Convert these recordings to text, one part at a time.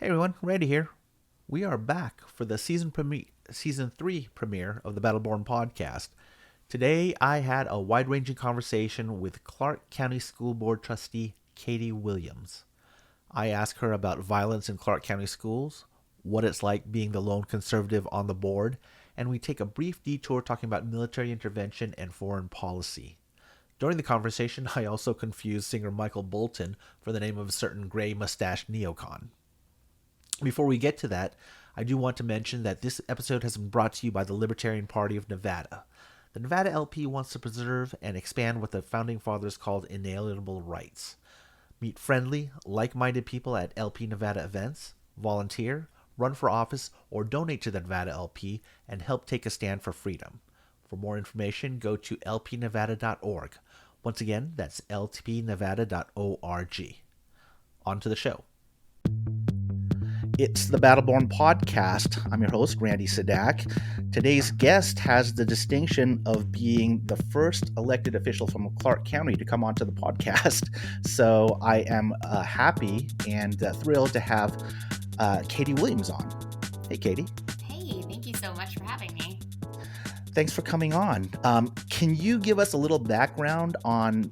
Hey everyone, Randy here. We are back for the season 3 premiere of the Battleborn podcast. Today I had a wide-ranging conversation with Clark County School Board trustee Katie Williams. I asked her about violence in Clark County schools, what it's like being the lone conservative on the board, and we take a brief detour talking about military intervention and foreign policy. During the conversation, I also confused singer Michael Bolton for the name of a certain gray mustached neocon. Before we get to that, I do want to mention that this episode has been brought to you by the Libertarian Party of Nevada. The Nevada LP wants to preserve and expand what the Founding Fathers called inalienable rights. Meet friendly, like minded people at LP Nevada events, volunteer, run for office, or donate to the Nevada LP and help take a stand for freedom. For more information, go to lpnevada.org. Once again, that's lpnevada.org. On to the show. It's the Battleborn podcast. I'm your host, Randy Sadak. Today's guest has the distinction of being the first elected official from Clark County to come onto the podcast. So I am happy and thrilled to have Katie Williams on. Hey, Katie. Hey, thank you so much for having me. Thanks for coming on. Can you give us a little background on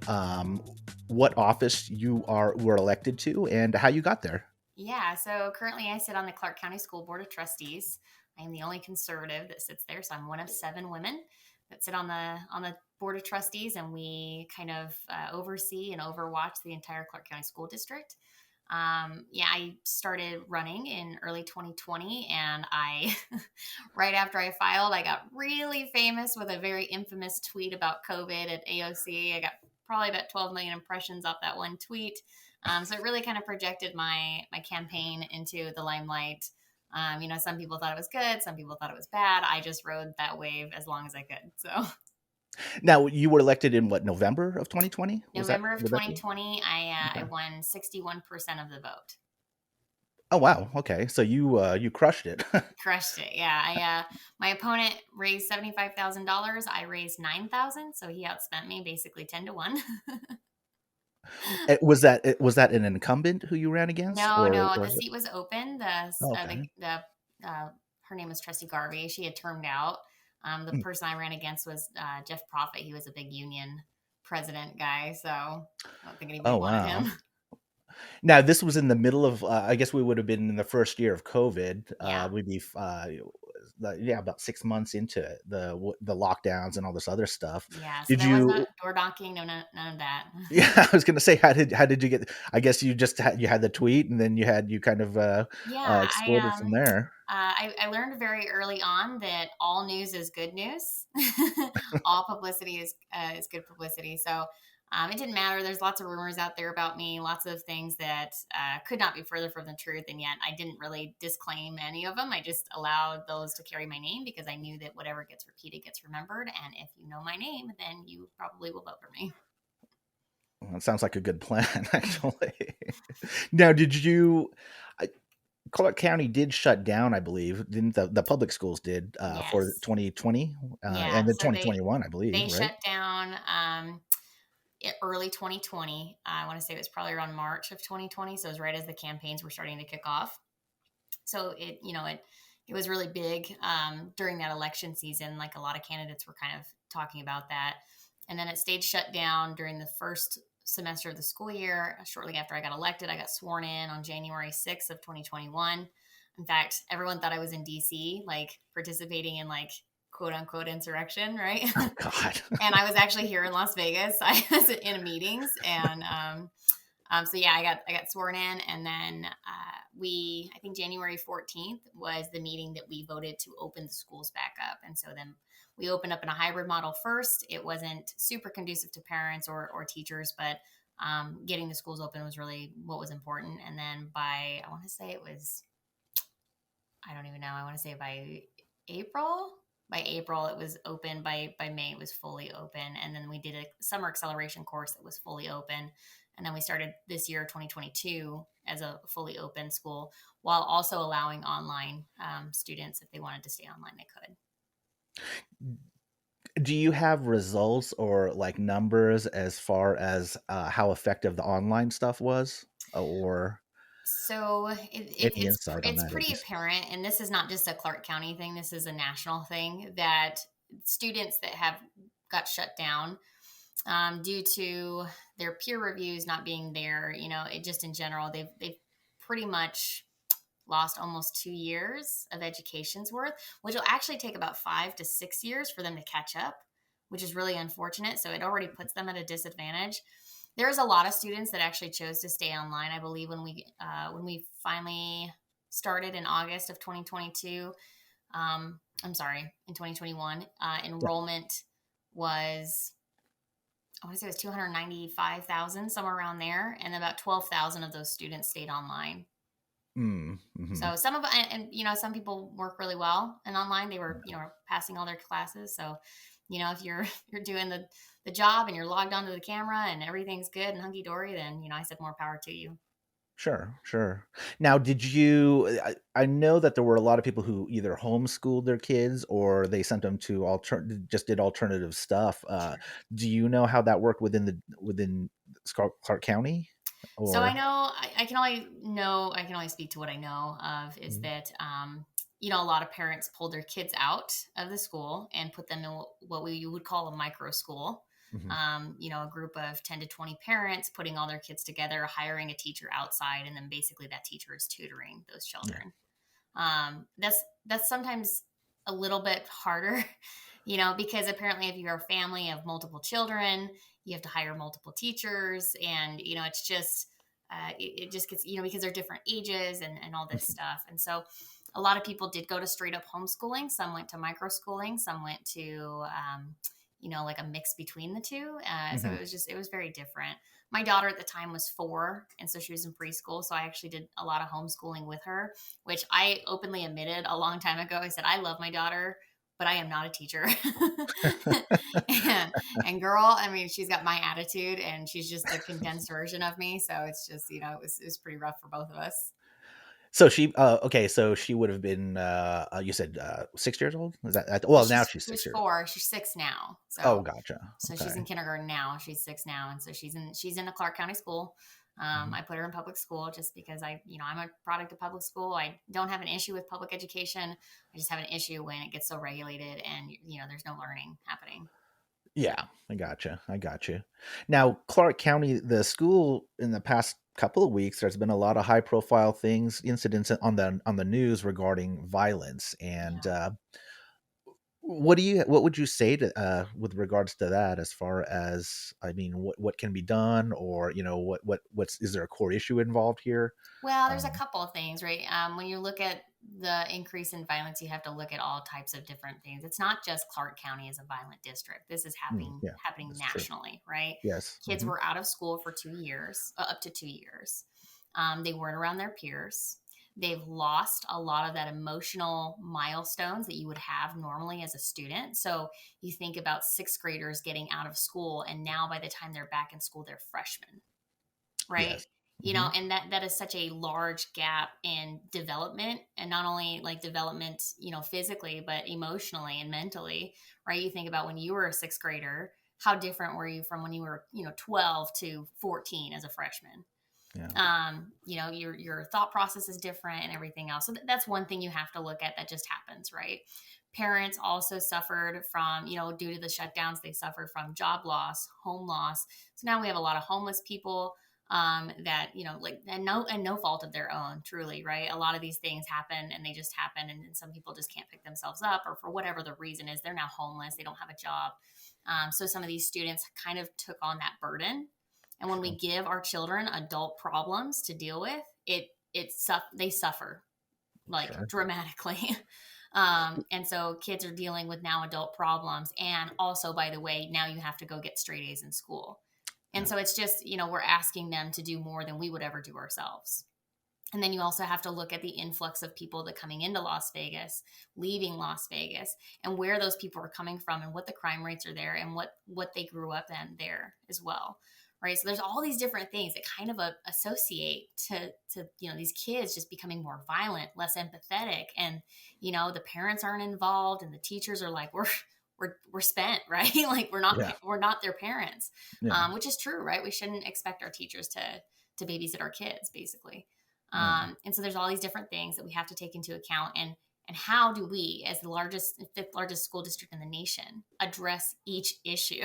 what office you were elected to and how you got there? Yeah, so currently I sit on the Clark County School Board of Trustees. I am the only conservative that sits there, so I'm one of 7 women that sit on the Board of Trustees, and we kind of oversee and overwatch the entire Clark County School District. I started running in early 2020, and right after I filed, I got really famous with a very infamous tweet about COVID at AOC. I got probably about 12 million impressions off that one tweet. So it really kind of projected my campaign into the limelight. Some people thought it was good, some people thought it was bad. I just rode that wave as long as I could. So Now, you were elected in what, November of 2020? November of Would that be? 2020, I Okay. won 61% of the vote. Oh wow. Okay. So you crushed it. Crushed it. Yeah. My opponent raised $75,000. I raised 9,000. So he outspent me basically 10-1. Was that an incumbent who you ran against, No, or the seat was open. oh, okay. Her name was Trustee Garvey. She had termed out. The Hmm. person I ran against was Jeff Profit. He was a big union president guy, so I don't think anybody Oh wanted wow. him. Now this was in the middle of I guess we would have been in the first year of COVID. Yeah. We'd be yeah, about 6 months into the lockdowns and all this other stuff. Yeah, so Did there was you? not door knocking, no, none of that. Yeah, I was gonna say, how did you get? I guess you just had the tweet, and then you kind of Yeah, exploded from there. I learned very early on that all news is good news. All publicity is good publicity. So it didn't matter. There's lots of rumors out there about me, lots of things that could not be further from the truth, and yet I didn't really disclaim any of them. I just allowed those to carry my name because I knew that whatever gets repeated gets remembered, and if you know my name, then you probably will vote for me. Well, it sounds like a good plan, actually. Now, did you? Clark County did shut down, I believe. Didn't the public schools did for Yes. 2020 Yeah. and then So 2021, I they believe, right? shut down early 2020. I want to say it was probably around March of 2020. So it was right as the campaigns were starting to kick off. So it was really big during that election season. Like a lot of candidates were kind of talking about that. And then it stayed shut down during the first semester of the school year. Shortly after I got elected, I got sworn in on January 6th of 2021. In fact, everyone thought I was in DC, like participating in like quote unquote insurrection, right? Oh God. And I was actually here in Las Vegas. I was in meetings, and so yeah, I got sworn in, and then I think January 14th was the meeting that we voted to open the schools back up, and so then we opened up in a hybrid model first. It wasn't super conducive to parents or teachers, but getting the schools open was really what was important. And then I want to say it was, I don't even know. I want to say April. By April, it was open. By May, it was fully open. And then we did a summer acceleration course that was fully open. And then we started this year, 2022, as a fully open school, while also allowing online students, if they wanted to stay online, they could. Do you have results or like numbers as far as how effective the online stuff was, or? So Any insight on it's that, at pretty least? apparent, and this is not just a Clark County thing. This is a national thing that students that have got shut down due to their peer reviews not being there. It just in general, they've pretty much lost almost 2 years of education's worth, which will actually take about 5 to 6 years for them to catch up, which is really unfortunate. So it already puts them at a disadvantage. There's a lot of students that actually chose to stay online. I believe when we finally started in August of 2022, I'm sorry, in 2021, Yeah. enrollment was, I want to say it was 295,000, somewhere around there, and about 12,000 of those students stayed online. Mm, mhm. So some of and some people work really well and online. They were passing all their classes. So if you're you're doing the job and you're logged onto the camera and everything's good and hunky dory, then I said more power to you. Sure, sure. Now, did you I know that there were a lot of people who either homeschooled their kids or they sent them to just did alternative stuff. Do you know how that worked within Clark County? So I Or know I can only speak to what I know of is Mhm, that a lot of parents pulled their kids out of the school and put them in what we would call a micro school. mhm, A group of 10 to 20 parents putting all their kids together, hiring a teacher outside, and then basically that teacher is tutoring those yeah, children. That's sometimes a little bit harder, because apparently if you're a family of multiple children, you have to hire multiple teachers, and it's just it just gets because they're different ages and all this mhm, stuff, and so a lot of people did go to straight up homeschooling. Some went to micro schooling. Some went to like a mix between the two. So mhm. it was very different. My daughter at the time was 4, and so she was in preschool. So I actually did a lot of homeschooling with her, which I openly admitted a long time ago. I said, I love my daughter, but I am not a teacher. and girl, I mean, she's got my attitude and she's just a condensed version of me. So it's just, it was pretty rough for both of us. So okay, so she would have been, you said, 6 years old? Is well, now she's She was 6 years. 4. She's 6 now. Oh, So gotcha. she's Okay. in kindergarten now. She's 6 now, and so she's in a Clark County school. Mhm. I put her in public school just because I'm a product of public school. I don't have an issue with public education. I just have an issue when it gets so regulated and there's no learning happening. Yeah, I gotcha. I got you. Now, Clark County, the school in the past couple of weeks, there's been a lot of high profile things, incidents on the news regarding violence. And Yeah. what would you say to with regards to that, as far as, I mean, what can be done, or what's is there a core issue involved here? Well, there's a Um, couple of things, right? When you look at the increase in violence, you have to look at all types of different things. It's not just Clark County as a violent district. This is yeah, happening that's true. nationally, right? Yes. Kids were out of school for 2 years, up to 2 years. They weren't around their peers. They've lost a lot of that emotional milestones that you would have normally as a student. So you think about sixth graders getting out of school, and now by the time they're back in school, they're freshmen, right? Yes. Hmm. And that is such a large gap in development, and not only like development physically, but emotionally and mentally, right? You think about when you were a sixth grader, how different were you from when you were 12 to 14 as a freshman? Yeah. Your thought process is different and everything else. So that's one thing you have to look at that just happens, right? Parents also suffered from, due to the shutdowns, they suffered from job loss, home loss. So now we have a lot of homeless people that like and no fault of their own, truly, right? A lot of these things happen and they just happen, and some people just can't pick themselves up, or for whatever the reason is, they're now homeless, they don't have a job. So some of these students kind of took on that burden, and when we Sure. give our children adult problems to deal with, they suffer like Sure. dramatically. And so kids are dealing with now adult problems. And also, by the way, now you have to go get straight A's in school. And Yeah. so it's just, we're asking them to do more than we would ever do ourselves. And then you also have to look at the influx of people that coming into Las Vegas, leaving Las Vegas, and where those people are coming from, and what the crime rates are there, and what they grew up in there as well, right? So there's all these different things that kind of associate to these kids just becoming more violent, less empathetic, and the parents aren't involved, and the teachers are like, we're spent, right? Like Yeah. we're not their parents, Yeah. which is true, right? We shouldn't expect our teachers to babysit our kids, basically. Mm. And so there's all these different things that we have to take into account. And how do we, as the largest, fifth largest school district in the nation, address each issue?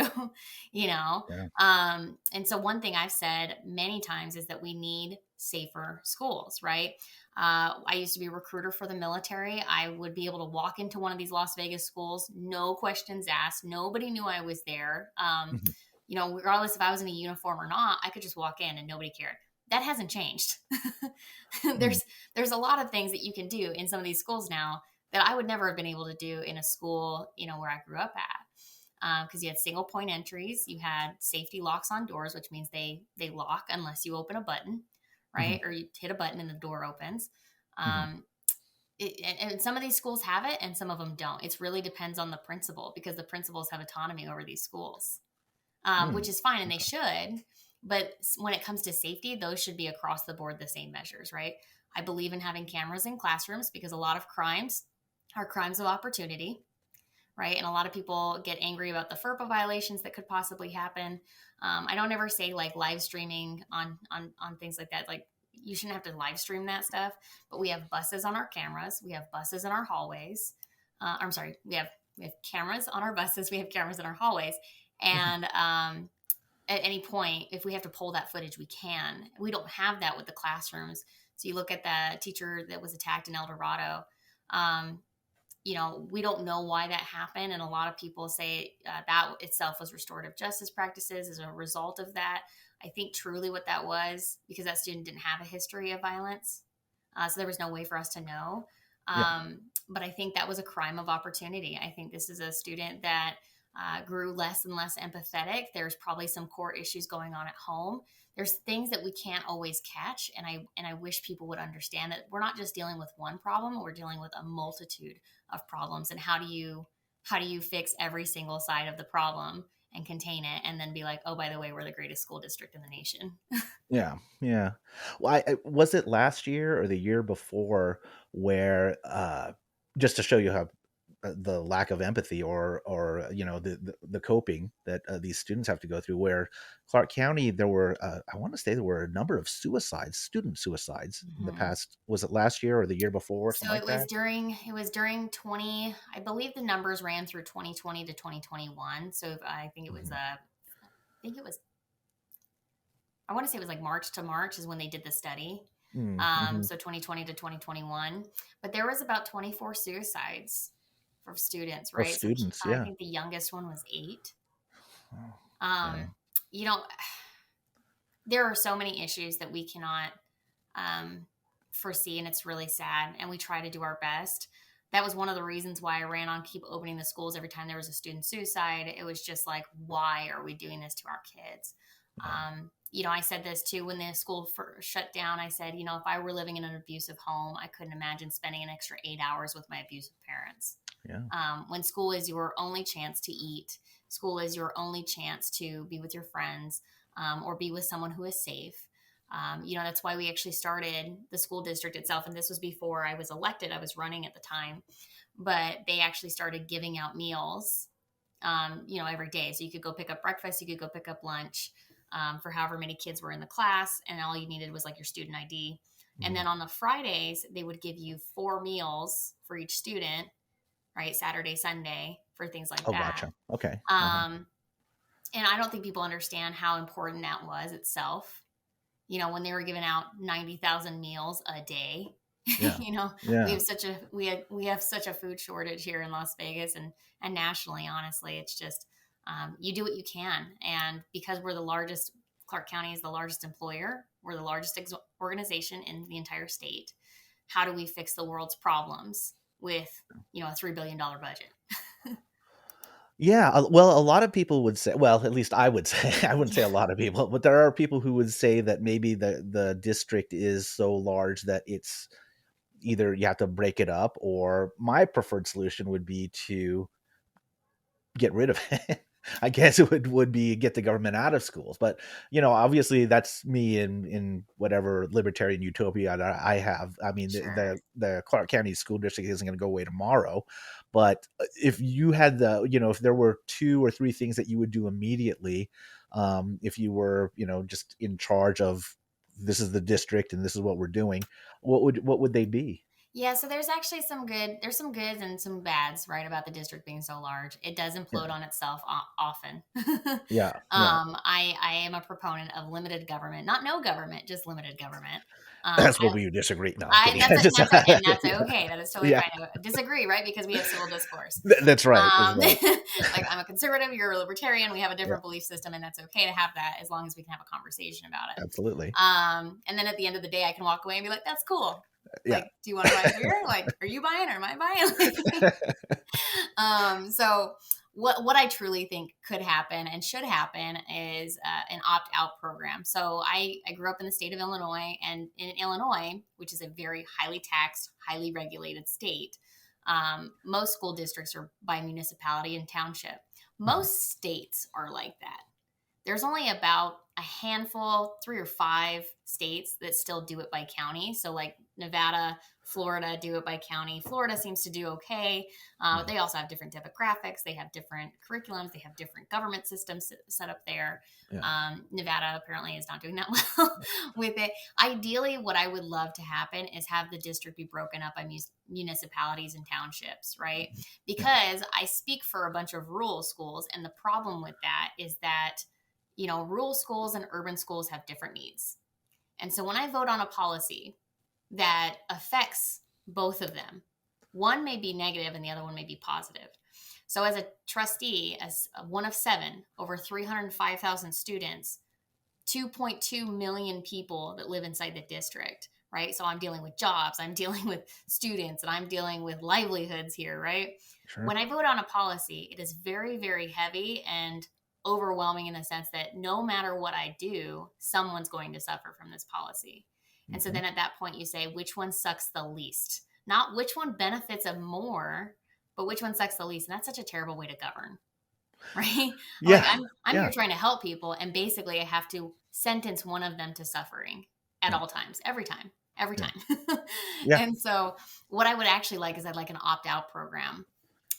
you know, Yeah. and so one thing I've said many times is that we need safer schools, right? I used to be a recruiter for the military. I would be able to walk into one of these Las Vegas schools, no questions asked. Nobody knew I was there. Mhm. Regardless if I was in a uniform or not, I could just walk in and nobody cared. That hasn't changed. Mm. there's a lot of things that you can do in some of these schools now that I would never have been able to do in a school, where I grew up at. Because you had single point entries, you had safety locks on doors, which means they lock unless you open a button, Mhm. right? Or you hit a button and the door opens. Mhm. Um, and some of these schools have it, and some of them don't. It really depends on the principal because the principals have autonomy over these schools, which Mm. is fine, and they Okay. should. But when it comes to safety, those should be across the board the same measures, right? I believe in having cameras in classrooms because a lot of crimes are crimes of opportunity, right? And a lot of people get angry about the FERPA violations that could possibly happen. I don't ever say like live streaming on things like that. Like you shouldn't have to live stream that stuff. But we have buses on our cameras. We have buses in our hallways. I'm sorry, we have cameras on our buses. We have cameras in our hallways, Mhm. and at any point, if we have to pull that footage, we can. We don't have that with the classrooms. So you look at the teacher that was attacked in El Dorado. Um, we don't know why that happened. And a lot of people say that itself was restorative justice practices as a result of that. I think truly what that was, because that student didn't have a history of violence. So there was no way for us to know. Yeah. But I think that was a crime of opportunity. I think this is a student that grew less and less empathetic. There's probably some core issues going on at home. There's things that we can't always catch, and I wish people would understand that we're not just dealing with one problem, we're dealing with a multitude of problems. And how do you fix every single side of the problem and contain it, and then be like, oh, by the way, we're the greatest school district in the nation? Yeah, yeah. Well, was it last year or the year before where, just to show you how the lack of empathy or the coping that these students have to go through, where Clark County there were I want to say there were a number of suicides, student suicides in the Mm-hmm. past. Was it last year or the year before, So something it like was that? during 20, I believe the numbers ran through 2020 to 2021. So I think it was Hmm. I think it was I want to say it was like March to March is when they did the study. Mm-hmm. So 2020 to 2021, but there was about 24 suicides for students, Of right? So students, I yeah. think the youngest one was 8. Oh, yeah. Um, you know, there are so many issues that we cannot um, foresee, and it's really sad. And we try to do our best. That was one of the reasons why I ran on keep opening the schools every time there was a student suicide. It was just like, why are we doing this to our kids? Yeah. I said this too when the school shut down. I said, if I were living in an abusive home, I couldn't imagine spending an extra 8 hours with my abusive parents. Yeah. When school is your only chance to eat, school is your only chance to be with your friends, or be with someone who is safe. That's why we actually started the school district itself. And this was before I was elected. I was running at the time, but they actually started giving out meals, every day. So you could go pick up breakfast, you could go pick up lunch, for however many kids were in the class. And all you needed was like your student ID. And Mhm. then on the Fridays, they would give you 4 meals for each student, right? Saturday, Sunday, for things like Oh, that. gotcha. Okay. Uh-huh. Um, and I don't think people understand how important that was itself. When they were giving out 90,000 meals a day. Yeah. you know, we Yeah. have such a food shortage here in Las Vegas, and nationally. Honestly, it's just you do what you can, and because we're the largest, Clark County is the largest employer. We're the largest organization in the entire state. How do we fix the world's problems with a $3 billion budget? Yeah, well, a lot of people would say, well, at least I would say, I wouldn't say a lot of people, but there are people who would say that maybe the district is so large that it's either you have to break it up, or my preferred solution would be to get rid of it. I guess it would be get the government out of schools. But obviously that's me in whatever libertarian utopia that I have. I mean, Sure. the Clark County School District isn't going to go away tomorrow, but if you had if there were two or three things that you would do immediately, if you were just in charge of this is the district and this is what we're doing, what would they be? Yeah, so there's actually there's some goods and some bads, right, about the district being so large. It does implode Yeah. on itself often. Yeah. Yeah. I am a proponent of limited government, not no government, just limited government. That's where I we disagree. No, I'm kidding. Just, and that's okay. That is totally yeah. fine to disagree, right? Because we have civil discourse. That's right. That's right. Like I'm a conservative, you're a libertarian. We have a Yeah. different belief system, and that's okay to have that as long as we can have a conversation about it. Absolutely. And then at the end of the day, I can walk away and be like, "That's cool. Yeah. Like, do you want to buy a beer? Like, are you buying or am I buying?" So what I truly think could happen and should happen is an opt out program. So I grew up in the state of Illinois, and in Illinois, which is a very highly taxed, highly regulated state, most school districts are by municipality and township. Mhm. Most states are like that. There's only about a handful, 3 or 5 states that still do it by county. So, like Nevada, Florida do it by county. Florida seems to do okay. Mhm. They also have different demographics. They have different curriculums. They have different government systems set up there. Yeah. Nevada apparently is not doing that well with it. Ideally, what I would love to happen is have the district be broken up by municipalities and townships, right? Yeah. Because I speak for a bunch of rural schools, and the problem with that is that rural schools and urban schools have different needs. And so when I vote on a policy that affects both of them, one may be negative and the other one may be positive. So as a trustee, as one of 7, over 305,000 students, 2.2 million people that live inside the district, right? So I'm dealing with jobs, I'm dealing with students, and I'm dealing with livelihoods here, right? Sure. When I vote on a policy, it is very, very heavy and overwhelming in the sense that no matter what I do, someone's going to suffer from this policy. And so Mhm. then at that point, you say, which one sucks the least? Not which one benefits them more, but which one sucks the least. And that's such a terrible way to govern, right? Like Yeah. I'm here Yeah. trying to help people, and basically I have to sentence one of them to suffering at Yeah. all times, every time, every Yeah. time. Yeah. And so what I would actually like is I'd like an opt-out program.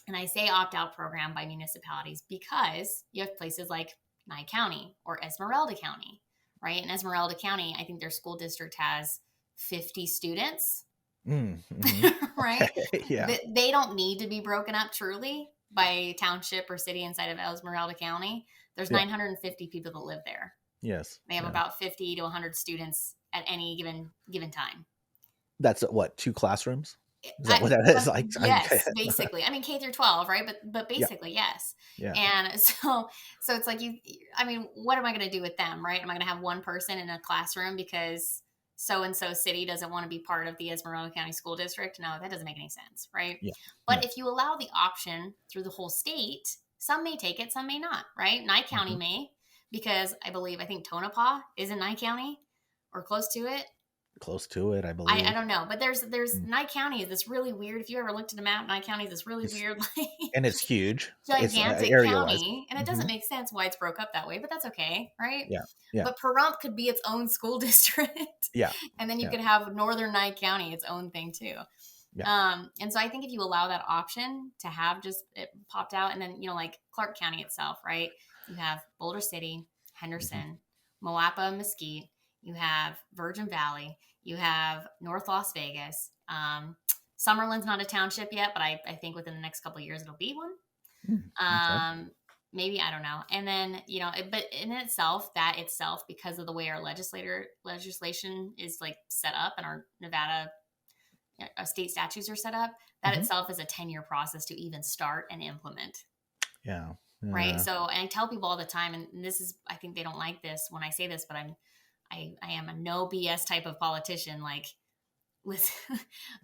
And I say opt-out program by municipalities because you have places like Nye County or Esmeralda County, right? In Esmeralda County, I think their school district has 50 students, Mm-hmm. right? Okay. Yeah. They don't need to be broken up truly by township or city inside of Esmeralda County. There's Yeah. 950 people that live there. Yes. They have Yeah. about 50 to 100 students at any given time. That's what, 2 classrooms? Is that I, what that is? yes, basically. I mean, K through 12, right? But Yeah. basically, yes. Yeah. And so it's like I mean, what am I going to do with them, right? Am I going to have one person in a classroom because so and so city doesn't want to be part of the Esmeralda County School District? No, that doesn't make any sense, right? Yeah. But Yeah. if you allow the option through the whole state, some may take it, some may not, right? Nye County Mhm. may, because I think Tonopah is in Nye County or close to it. Close to it, I I believe. don't know, but there's Mm. Nye County is this really weird. If you ever looked at a map, Nye County is this really It's weird, like and it's huge. It's, gigantic area-wise. county, and it doesn't Mhm. make sense why it's broke up that way. But that's okay, right? Yeah. Yeah. But Pahrump could be its own school district, Yeah. and then you Yeah. could have Northern Nye County its own thing too. Yeah. And so I think if you allow that option to have just it popped out, and then like Clark County itself, right? You have Boulder City, Mhm. Henderson, Moapa, Mesquite. You have Virgin Valley. You have North Las Vegas. Summerlin's not a township yet, but I think within the next couple of years it'll be one. Mm. Okay. Maybe I don't know. And then but in itself, because of the way our legislation is like set up, and our Nevada state statutes are set up, that Mhm. itself is a 10-year process to even start and implement. Yeah. Right. Yeah. So, and I tell people all the time, and this is, I think they don't like this when I say this, but I am a no BS type of politician. Like with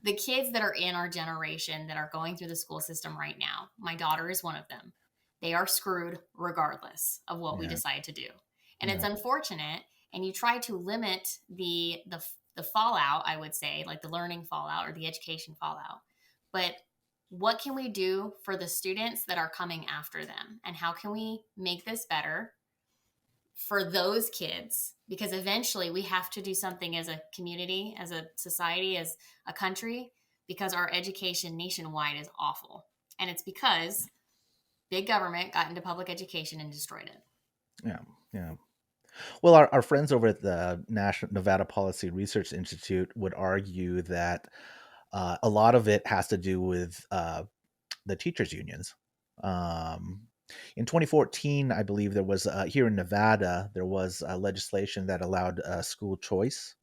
the kids that are in our generation that are going through the school system right now, my daughter is one of them. They are screwed regardless of what we Yeah. decide to do. And it's Yeah. unfortunate. And you try to limit the fallout, I would say, like the learning fallout or the education fallout. But what can we do for the students that are coming after them? And how can we make this better for those kids? Because eventually we have to do something as a community, as a society, as a country, because our education nationwide is awful. And it's because big government got into public education and destroyed it. Yeah. Yeah. Well, our friends over at the National Nevada Policy Research Institute would argue that a lot of it has to do with the teachers' unions. Um, in 2014, I believe there was here in Nevada there was legislation that allowed school choice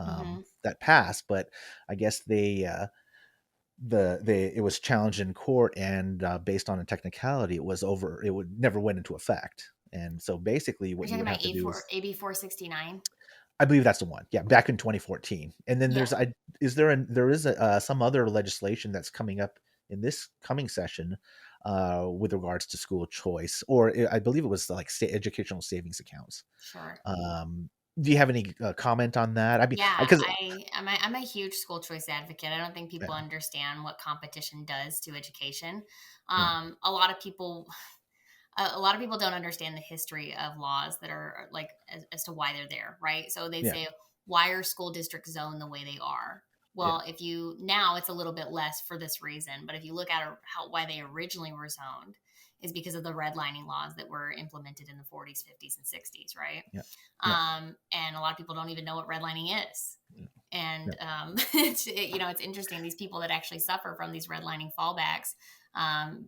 Hmm. that passed, but I guess it was challenged in court, and based on a technicality, it would never went into effect. And so basically, Are what you you talking would about have to do is, AB 469? I believe that's the one. Yeah, back in 2014. And then Yeah. there is some other legislation that's coming up in this coming session with regards to school choice, or I believe it was like educational savings accounts. Sure. Do you have any comment on that? I mean, Yeah, because I'm a huge school choice advocate. I don't think yeah, people understand what competition does to education. yeah, A lot of people a lot of people don't understand the history of laws that are like as to why they're there, right? So they yeah, say, why are school districts zoned the way they are? yeah, Well, if you now it's a little bit less for this reason, but if you look at how why they originally were zoned is because of the redlining laws that were implemented in the 40s, 50s, and 60s, right? yeah, yeah, And a lot of people don't even know what redlining is. yeah, And it's interesting. These people that actually suffer from these redlining fallbacks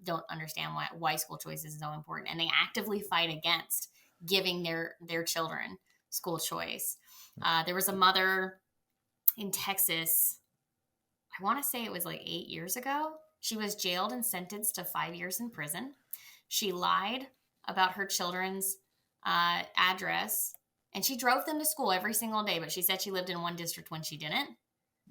don't understand why school choice is so important, and they actively fight against giving their children school choice. There was a mother in Texas. I want to say it was like 8 years ago. She was jailed and sentenced to 5 years in prison. She lied about her children's address, and she drove them to school every single day. But she said she lived in one district when she didn't.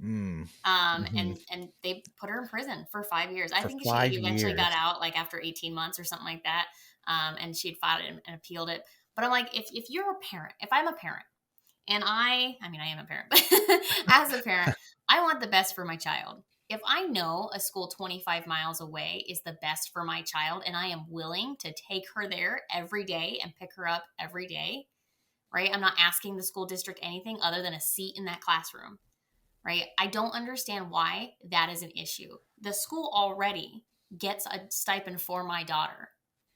mm, And hmm, they put her in prison for 5 years. I for think she 5 years. eventually got out like after 18 months or something like that. And she'd filed it and appealed it. But I'm like, if you're a parent, if I'm a parent, and I mean, I am a parent, but as a parent, I want the best for my child. If I know a school 25 miles away is the best for my child, and I am willing to take her there every day and pick her up every day, right? I'm not asking the school district anything other than a seat in that classroom, right? I don't understand why that is an issue. The school already gets a stipend for my daughter.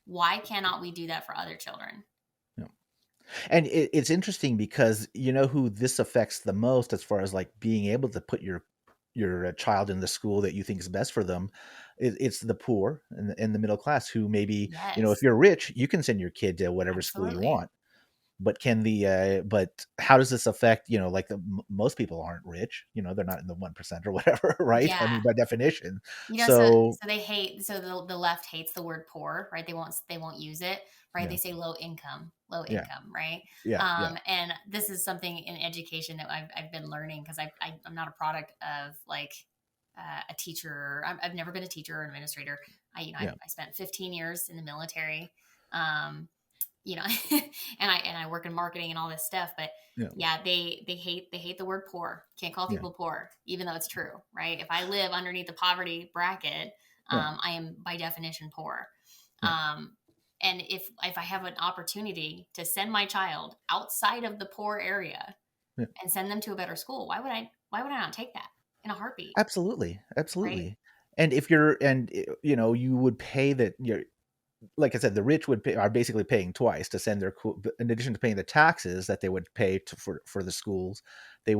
Why cannot we do that for other children? Yeah. And it's interesting because you know who this affects the most, as far as like being able to put your child in the school that you think is best for them. It's the poor and the middle class, who maybe, if Yes, you're rich, you can send your kid to whatever school you absolutely. want. But but how does this affect, like most people aren't rich, they're not in the 1% or whatever, right? I Yeah. mean, by definition. So So they hate so the left hates the word poor, right? They won't use it, right? yeah, They say low yeah, income, right? yeah, yeah, And this is something in education that I've been learning because I'm not a product of like a teacher. I've never been a teacher or an administrator. yeah, I spent 15 years in the military. Um, you know and I work in marketing and all this stuff, but yeah, yeah, they hate the word poor. Can't call yeah, people poor even though it's true, right? If I live underneath the poverty bracket, yeah, I am by definition poor. yeah, um, and if I have an opportunity to send my child outside of the poor area yeah. and send them to a better school, why would I not take that in a heartbeat, Absolutely, right? absolutely. And if you're and you would pay that you're like I said, the rich are basically paying twice to send in addition to paying the taxes that they would pay for the schools, they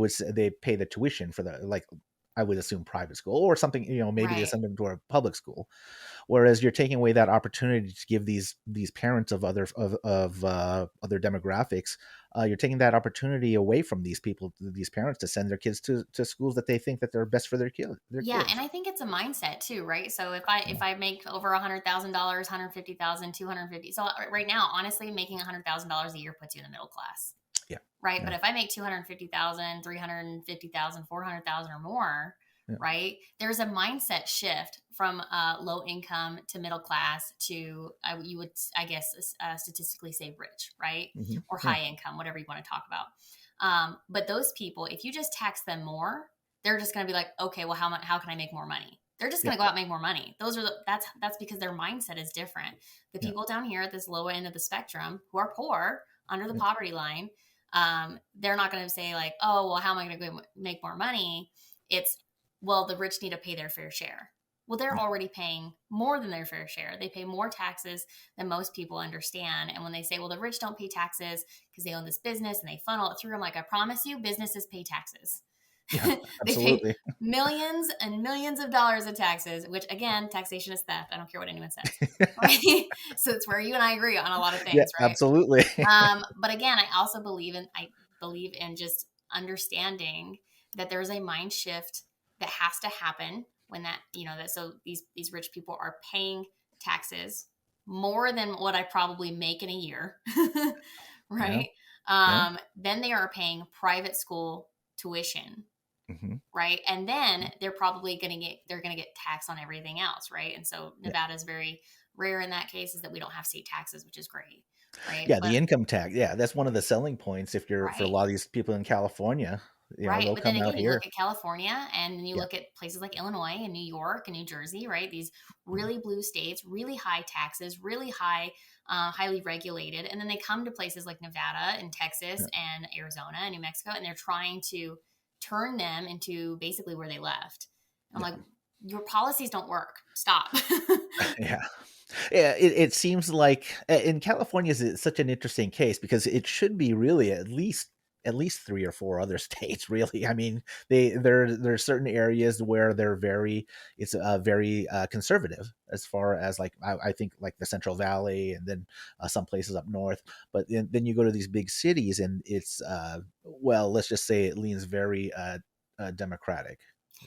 pay the tuition for the, like, I would assume, private school or something, maybe they Right. send them to a public school. Whereas you're taking away that opportunity to give these parents of other demographics, you're taking that opportunity away from these parents, to send their kids to schools that they think that they're best for their Yeah, and kids. I think it's a mindset too, right? So if I make over $100,000, 150,000, 250, so right now, honestly, making $100,000 a year puts you in the middle class, Yeah, right? But yeah, if I make 250,000, 350,000, 400,000 or more, yeah, right? There's a mindset shift from low income to middle class to you would, I guess, statistically say rich, right? hmm, Or yeah, high income, whatever you want to talk about. But those people, if you just tax them more, they're just going to be like, okay, well, how can I make more money? They're just yeah, going to go out and make more money. That's because their mindset is different. The yeah, people down here at this low end of the spectrum who are poor under the yeah, poverty line, they're not going to say like, oh, well, how am I going to make more money? It's, well, the rich need to pay their fair share. Well, they're already paying more than their fair share. They pay more taxes than most people understand. And when they say, well, the rich don't pay taxes because they own this business and they funnel it through, I'm like, I promise you, businesses pay taxes. Yeah, They pay absolutely. millions and millions of dollars of taxes, which again, taxation is theft. I don't care what anyone says. Right. So it's where you and I agree on a lot of Yeah, things, right? absolutely. But again, I believe in just understanding that there's a mind shift that has to happen when that, that so these rich people are paying taxes more than what I probably make in a year. Yeah, Right? yeah. Then they are paying private school tuition, Hmm. right? And then they're going to get taxed on everything else, right? And so Yeah. Nevada is very rare in that case, is that we don't have state taxes, which is great, right? Yeah, But the income tax. Yeah, that's one of the selling points if you're for a right. lot of these people in California, Right. they'll But then come out again, you here. look at California and then you Yeah. look at places like Illinois and New York and New Jersey, right? These Mhm. really blue states, really high taxes, really high, highly regulated. And then they come to places like Nevada and Texas Yeah. and Arizona and New Mexico, and they're trying to turn them into basically where they left. I'm Yeah. like, your policies don't work. Stop. Yeah. Yeah, it seems like in California is such an interesting case because it should be really at least three or four other states. Really, I mean, there's certain areas where they're very conservative as far as like I think like the Central Valley and then some places up north. But then you go to these big cities and it's well, let's just say it leans very democratic,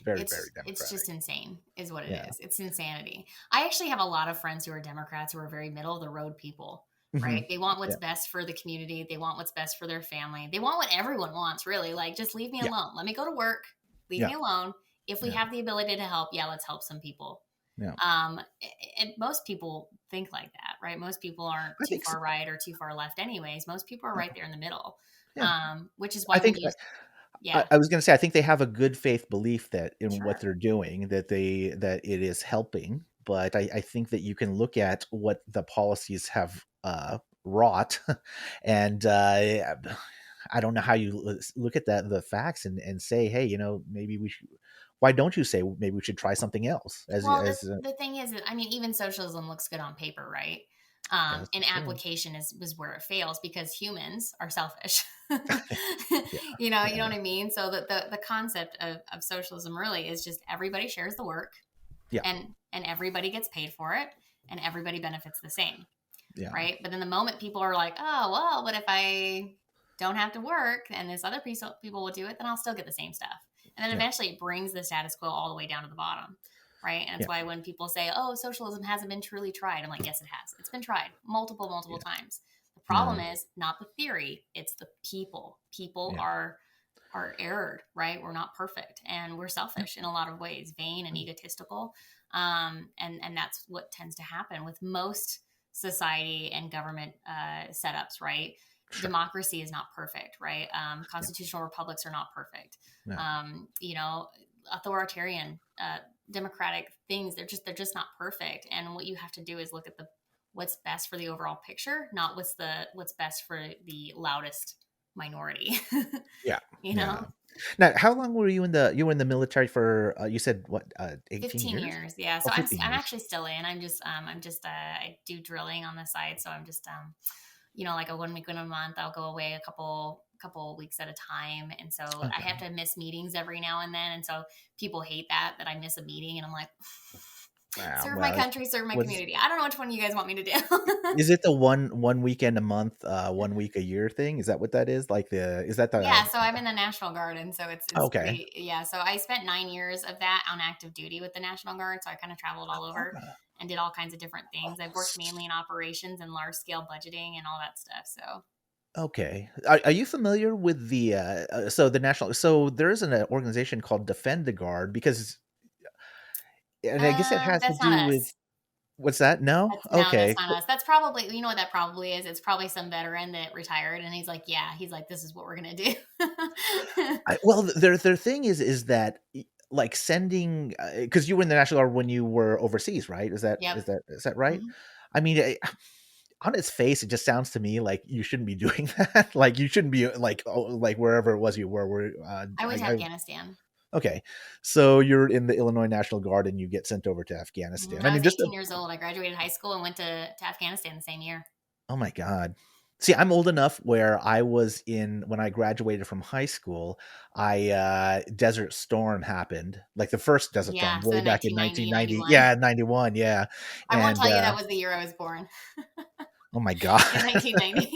very very It's democratic. just insane is what it Yeah. is. It's insanity. I actually have a lot of friends who are Democrats who are very middle of the road people, Hmm. right? They want what's Yeah. best for the community. They want what's best for their family. They want what everyone wants, really. Like, just leave me Yeah. alone. Let me go to work. Leave Yeah. me alone. If we Yeah. have the ability to help, yeah, let's help some people. Yeah. And most people think like that, right? Most people aren't I too think so. far right or too far left, anyways. Most people are right there in the middle, Yeah. which is I why when think you, I yeah, I was gonna say, I think they have a good faith belief that in what sure. they're doing, that it is helping, but I think that you can look at what the policies have, wrought, and, I don't know how you look at the facts and say, "Hey, maybe we should." Why don't you say, "Maybe we should try something else?" Well, the thing is that, I mean, even socialism looks good on paper, right? That's In true. application is where it fails because humans are selfish. Yeah, You know yeah, what I mean? So the concept of socialism really is just everybody shares the work, yeah, and everybody gets paid for it, and everybody benefits the same, yeah, right? But then the moment people are like, oh well, but if I don't have to work and this other people will do it, then I'll still get the same stuff. And then yeah, eventually it brings the status quo all the way down to the bottom, right? And yeah, it's why when people say, oh, socialism hasn't been truly tried, I'm like, yes, it has. It's been tried multiple yeah, times. The problem yeah, is not the theory, it's the people. People yeah, are erred, right? We're not perfect and we're yeah, selfish in a lot of ways, vain and egotistical. And that's what tends to happen with most society and government setups, right? sure, Democracy is not perfect, right? yeah, Constitutional republics are not perfect. yeah, You know, authoritarian, democratic things, they're just not perfect. And what you have to do is look at the what's best for the overall picture, not what's best for the loudest minority. yeah, you yeah. know Now, how long were you were in the military for, you said what, 18 15 years? years, yeah. Oh, So 15 I'm years. actually still in. I'm just I do drilling on the side, so I'm just like a 1 week in a month. I'll go away a couple weeks at a time, and so I Okay. have to miss meetings every now and then. And so people hate that I miss a meeting, and I'm like, Wow, serve my well, country, serve my was community. I don't know which one you guys want me to do. is it the one weekend a month, 1 week a year thing? Is that what that is? Like the is that Yeah, the so I'm in the National Guard, and so it's okay. pretty. Yeah, so I spent 9 years of that on active duty with the National Guard. So I kind of traveled all over Ah, and did all kinds of different things. I've worked mainly in operations and large scale budgeting and all that stuff. So okay. Are you familiar with the national so there is an organization called Defend the Guard because and I guess it has to that's not do with us. what's that? No? That's no, that's Okay. not us. That's probably, you know what that probably is. It's probably some veteran that retired, and he's like, yeah, he's like, this is what we're gonna do. Well, their thing is that like sending because you were in the National Guard when you were overseas, right? Is that Yep. right? Mhm. I mean, on its face, it just sounds to me like you shouldn't be doing that. Like you shouldn't be like like wherever it was you were. Where I went to I Afghanistan. Okay, so you're in the Illinois National Guard and you get sent over to Mhm. Afghanistan. I I was mean, just 18 years old. I graduated high school and went to Afghanistan the same year. oh my god. See, I'm old enough where I was in when I graduated from high school. I Desert Storm happened, like the first Desert Storm, Yeah, way so back in 1990 and 1990. 91. Yeah, 91. Yeah, I won't and tell you that was the year I was born. oh my god. In 1990.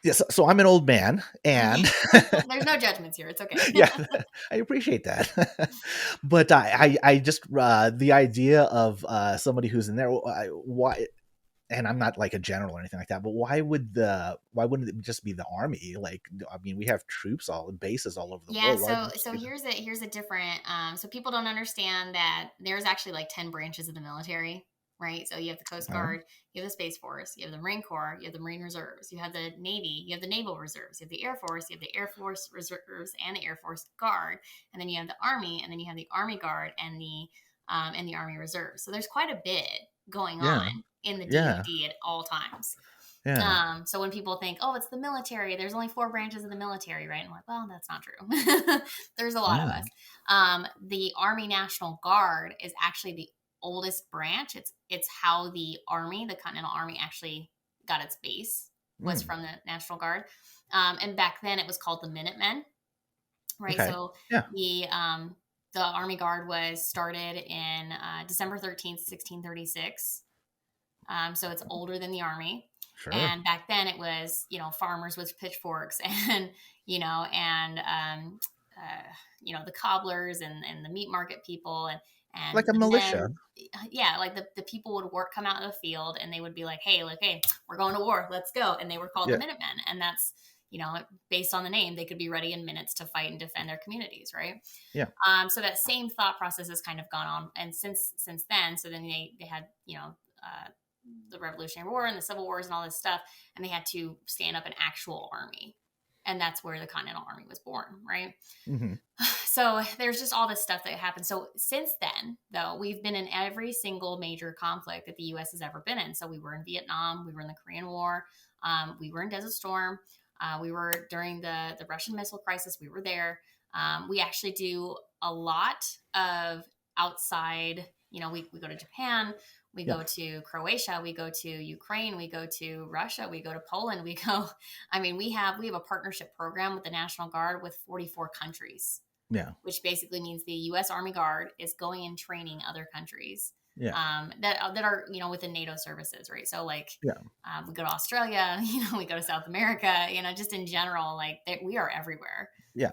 Yes, so I'm an old man, and There's no judgments here. It's okay. yeah, I appreciate that. But I just the idea of somebody who's in there, why? And I'm not like a general or anything like that, but why wouldn't it just be the army? Like, I mean, we have troops all bases all over the Yeah, world. Why so wouldn't it just so be the here's a different so people don't understand that there's actually like 10 branches of the military, right? So you have the Coast oh, Guard, you have the Space Force, you have the Marine Corps, you have the Marine Reserves, you have the Navy, you have the Naval Reserves, you have the Air Force, you have the Air Force Reserves and the Air Force Guard, and then you have the Army, and then you have the Army Guard and the Army Reserve. So there's quite a bit going yeah, on in the yeah, DoD at all times. yeah, So when people think, oh, it's the military, there's only four branches of the military, right? I'm like, well, that's not true. There's a lot of oh, us. The Army National Guard is actually the oldest branch. It's how the Army, the Continental Army, actually got its base was mm, from the National Guard. And back then it was called the Minutemen, right? okay, So yeah, the Army Guard was started in December 13th, 1636. So it's older than the army. sure, And back then it was, farmers with pitchforks and, uh, the cobblers and the meat market people. And like a the militia, men, yeah, like the people would come out of the field and they would be like, hey, we're going to war. Let's go. And they were called the yeah, Minutemen. And that's, based on the name, they could be ready in minutes to fight and defend their communities. Right. yeah, So that same thought process has kind of gone on. And since then, so then they had, the Revolutionary War and the Civil Wars and all this stuff, and they had to stand up an actual army. And that's where the Continental Army was born, right? hmm So there's just all this stuff that happened. So since then, though, we've been in every single major conflict that the U.S. has ever been in. So we were in Vietnam, we were in the Korean War, we were in Desert Storm, we were during the Russian Missile Crisis. We were there. We actually do a lot of outside. We go to Japan, we yeah, go to Croatia, we go to Ukraine, we go to Russia, we go to Poland, we go. I mean, we have a partnership program with the National Guard with 44 countries, yeah, which basically means the U.S. Army Guard is going and training other countries yeah, that are within NATO services, right? So like yeah, we go to Australia, we go to South America, just in general, like we are everywhere. yeah,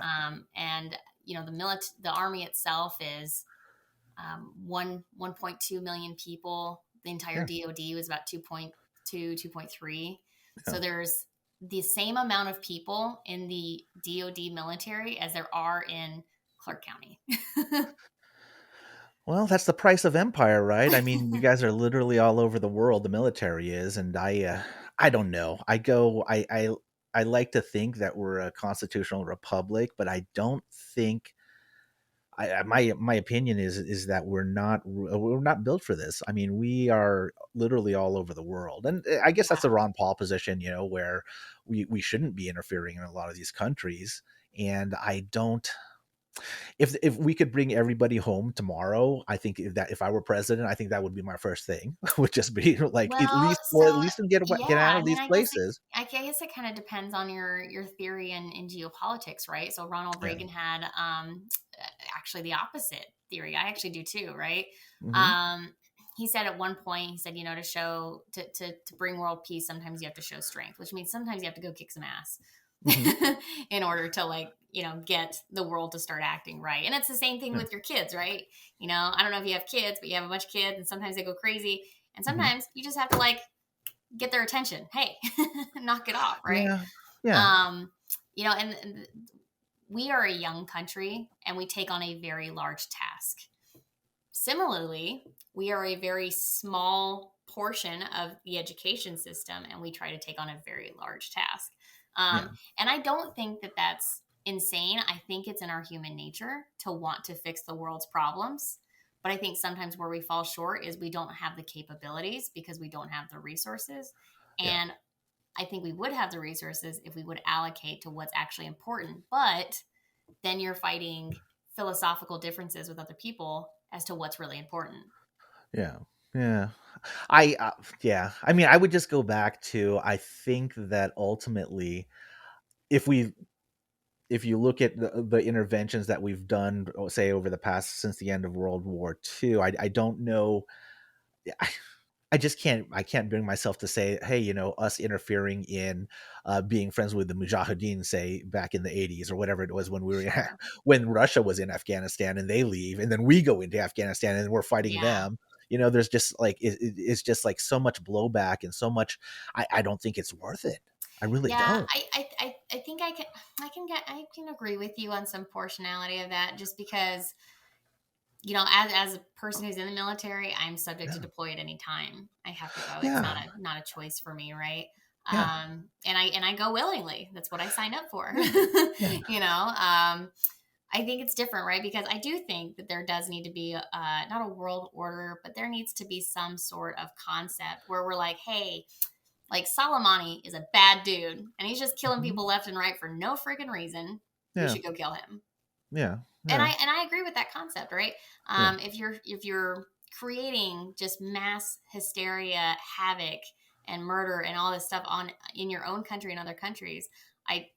And the army itself is 1.2 million people. The entire yeah, DoD was about 2.2, 2.3. yeah. So there's the same amount of people in the DoD military as there are in Clark County. Well, that's the price of empire, right? I mean, you guys are literally all over the world. The military is, and I don't know. I like to think that we're a constitutional republic, but I don't think. My opinion is that we're not built for this. I mean, we are literally all over the world, and I guess that's the Yeah. Ron Paul position, where we shouldn't be interfering in a lot of these countries. And I don't if we could bring everybody home tomorrow, I think if I were president, I think that would be my first thing. Would just be like at Well, least or at so least yeah, get out I of mean, these places. I guess it kind of depends on your theory in geopolitics, right? So Ronald Yeah. Reagan had actually the opposite theory. I actually do too, right? hmm Um, he said at one point, he said, to show to bring world peace, sometimes you have to show strength, which means sometimes you have to go kick some ass hmm in order to get the world to start acting right. And it's the same thing Yeah. with your kids, right? I don't know if you have kids, but you have a bunch of kids and sometimes they go crazy and hmm sometimes you just have to get their attention. Hey, knock it off, right? Yeah. Yeah. um and we are a young country and we take on a very large task. Similarly, we are a very small portion of the education system and we try to take on a very large task. Yeah. And I don't think that that's insane. I think it's in our human nature to want to fix the world's problems. But I think sometimes where we fall short is we don't have the capabilities because we don't have the resources. Yeah. And I think we would have the resources if we would allocate to what's actually important. But then you're fighting philosophical differences with other people as to what's really important. Yeah. Yeah. I yeah. I mean, I would just go back to, I think that ultimately, if we if you look at the interventions that we've done, say over the past since the end of World War II, I don't know. I just can't, I can't bring myself to say, hey, us interfering in being friends with the Mujahideen, say back in the 80s or whatever it was, when we were Sure. when Russia was in Afghanistan and they leave and then we go into Afghanistan and we're fighting Yeah. them. There's just like it's just like so much blowback and so much. I don't think it's worth it. I really Yeah, don't. I think I can agree with you on some portionality of that, just because, as a person who's in the military, I'm subject to Yeah, deploy at any time. I have to go. It's yeah, not a choice for me, right? yeah, And I go willingly. That's what I signed up for. yeah, yeah. I think it's different, right? Because I do think that there does need to be not a world order, but there needs to be some sort of concept where we're like, hey, like Soleimani is a bad dude and he's just killing Mhm. people left and right for no freaking reason. We Yeah, should go kill him. yeah, And yeah, I agree with that concept, right? yeah. If you're creating just mass hysteria, havoc, and murder and all this stuff on in your own country and other countries, I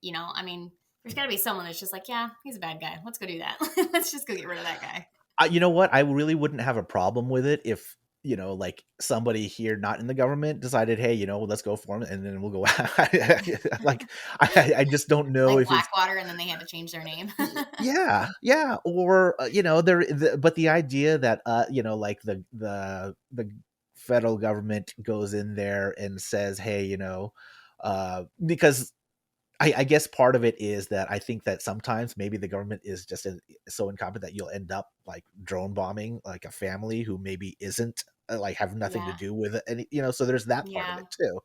mean, there's got to be someone that's just like, yeah, he's a bad guy. Let's go do that. Let's just go get rid of that guy. You know what? I really wouldn't have a problem with it if, like somebody here not in the government decided, hey, let's go for it, and then we'll go. Like, I just don't know Like if it's. Blackwater, and then they had to change their name. Yeah, yeah, or but the idea that like the federal government goes in there and says, hey, because I guess part of it is that I think that sometimes maybe the government is just so incompetent that you'll end up like drone bombing like a family who maybe isn't like have nothing to Yeah. do with it, and so there's that part of Yeah. it too.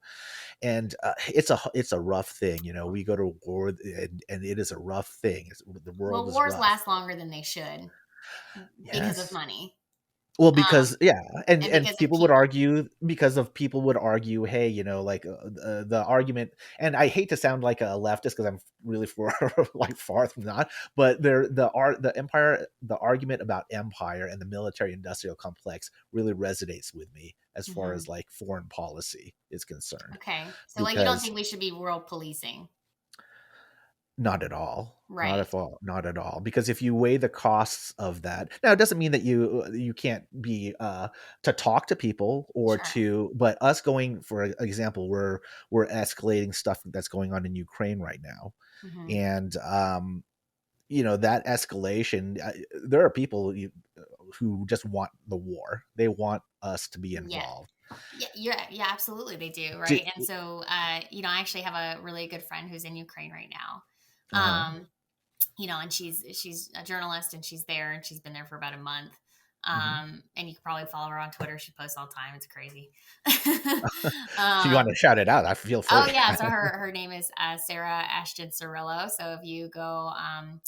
And it's a rough thing. We go to war, and it is a rough thing. The world Well, is wars rough. last longer than they should because of Yes. money. Well, Um, because yeah, and and because of people would people. argue, people would argue, hey, like the argument, and I hate to sound like a leftist because I'm really for like far from that, but the argument about empire and the military industrial complex really resonates with me as far as Mhm. like foreign policy is concerned, Okay. So, like, you don't because think we should be world policing? not at all. Not Right. at all. Not at all. Because if you weigh the costs of that, now it doesn't mean that you can't be to talk to people or Sure. to, but us going, for example, we're escalating stuff that's going on in Ukraine right now, Mhm. and that escalation. There are people who just want the war. They want us to be Yeah. involved. Yeah, absolutely they do, Di- right? And so, I actually have a really good friend who's in Ukraine right now. uh-huh. And she's a journalist and she's there and she's been there for about a month. Hmm. And you can probably follow her on Twitter. She posts all the time. It's crazy. If you want to um, shout it out, I feel Oh free. yeah, so her name is Sarah Ashton Cirillo. So if you go on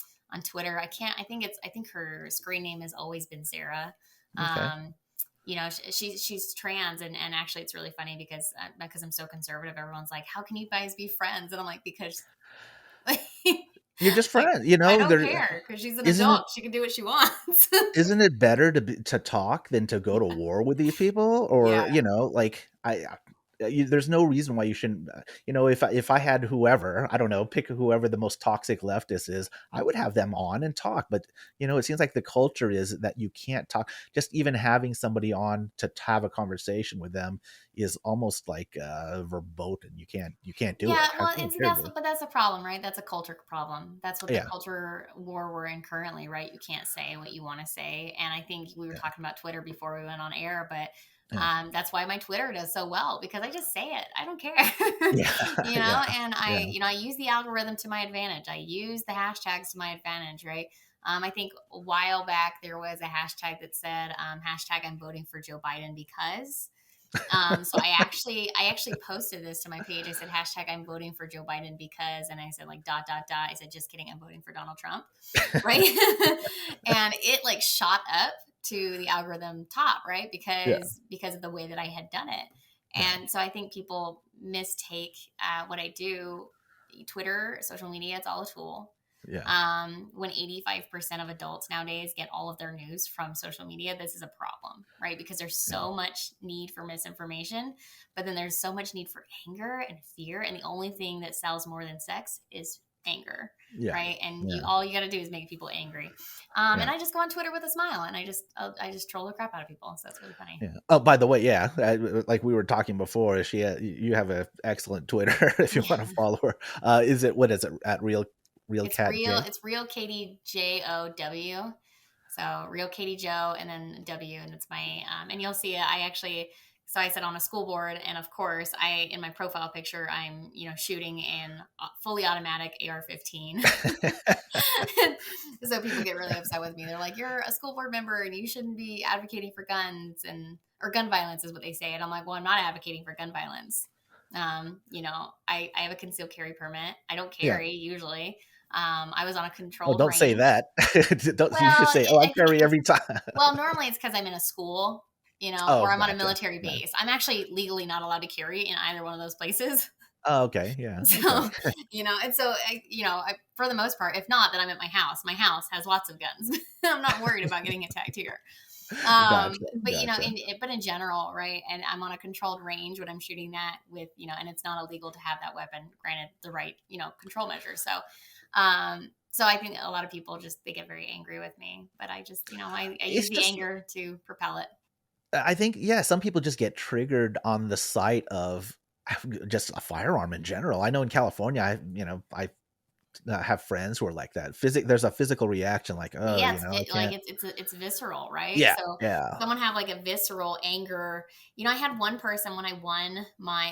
Twitter, I think her screen name has always been Sarah. Okay. Um, she's trans, and actually it's really funny because I'm so conservative. Everyone's like, "How can you guys be friends?" And I'm like, "Because like, You're just like friends, I don't there. care because she's an Isn't it adult. She can do what she wants." isn't it better to talk than to go to war with these people? Yeah, Or, like, there's no reason why you shouldn't, if I had whoever, I don't know, pick whoever the most toxic leftist is, I would have them on and talk. But, it seems like the culture is that you can't talk. Just even having somebody on to have a conversation with them is almost like verboten. You can't do yeah, it. How well, can you and see, hear me? but that's a problem, right? That's a culture problem. That's what the Yeah, culture war we're in currently, right? You can't say what you want to say, and I think we were yeah, talking about Twitter before we went on air, but yeah, that's why my Twitter does so well because I just say it. I don't care, yeah, yeah, and yeah. I use the algorithm to my advantage. I use the hashtags to my advantage, right? I think a while back there was a hashtag that said hashtag I'm voting for Joe Biden because. So I actually posted this to my page. I said hashtag I'm voting for Joe Biden because, and I said like dot dot dot. I said just kidding, I'm voting for Donald Trump, right? And it like shot up to the algorithm top, right? Yeah, Because of the way that I had done it. yeah. And so I think people mistake what I do. Twitter, social media, it's all a tool. Yeah. When 85% of adults nowadays get all of their news from social media, this is a problem, right? Because there's Yeah. so much need for misinformation, but then there's so much need for anger and fear. And the only thing that sells more than sex is anger, Yeah. right? And Yeah. all you got to do is make people angry. And Yeah. I just go on Twitter with a smile, and I just troll the crap out of people. So that's really funny. Yeah. Oh, by the way, yeah, like we were talking before, you have an excellent Twitter if you want to follow her. Is it what is it at real cat J? It's real Katie JOW. So real Katie Joe and then W, and it's my and you'll see it. I actually, so I sit on a school board, and of course I, in my profile picture, I'm, shooting an fully automatic AR-15. So people get really upset with me. They're like, "You're a school board member, and you shouldn't be advocating for guns or gun violence," is what they say. And I'm like, "Well, I'm not advocating for gun violence. I have a concealed carry permit. I don't Yeah. carry usually. I was on a Oh, controlled don't say range. that. Don't you should Well, say, "Oh, I carry it's every time." well, normally it's because I'm in a school, Oh, or I'm on a gotcha. military Yeah. base. I'm actually legally not allowed to carry in either one of those places. Oh, okay. Yeah. Okay. So, and so, for the most part, if not, then I'm at my house. My house has lots of guns. I'm not worried about getting attacked here. Gotcha. But Gotcha. but in general, right? And I'm on a controlled range when I'm shooting that with, and it's not illegal to have that weapon, granted the right, control measures. So I think a lot of people just, they get very angry with me, but I just, I use It's the just anger to propel it. I think, yeah, some people just get triggered on the sight of just a firearm in general. I know in California, I have friends who are like that. There's a physical reaction, like, oh, Yeah, I like can't. it's visceral, right? Yeah, So yeah, someone have like a visceral anger. I had one person when I won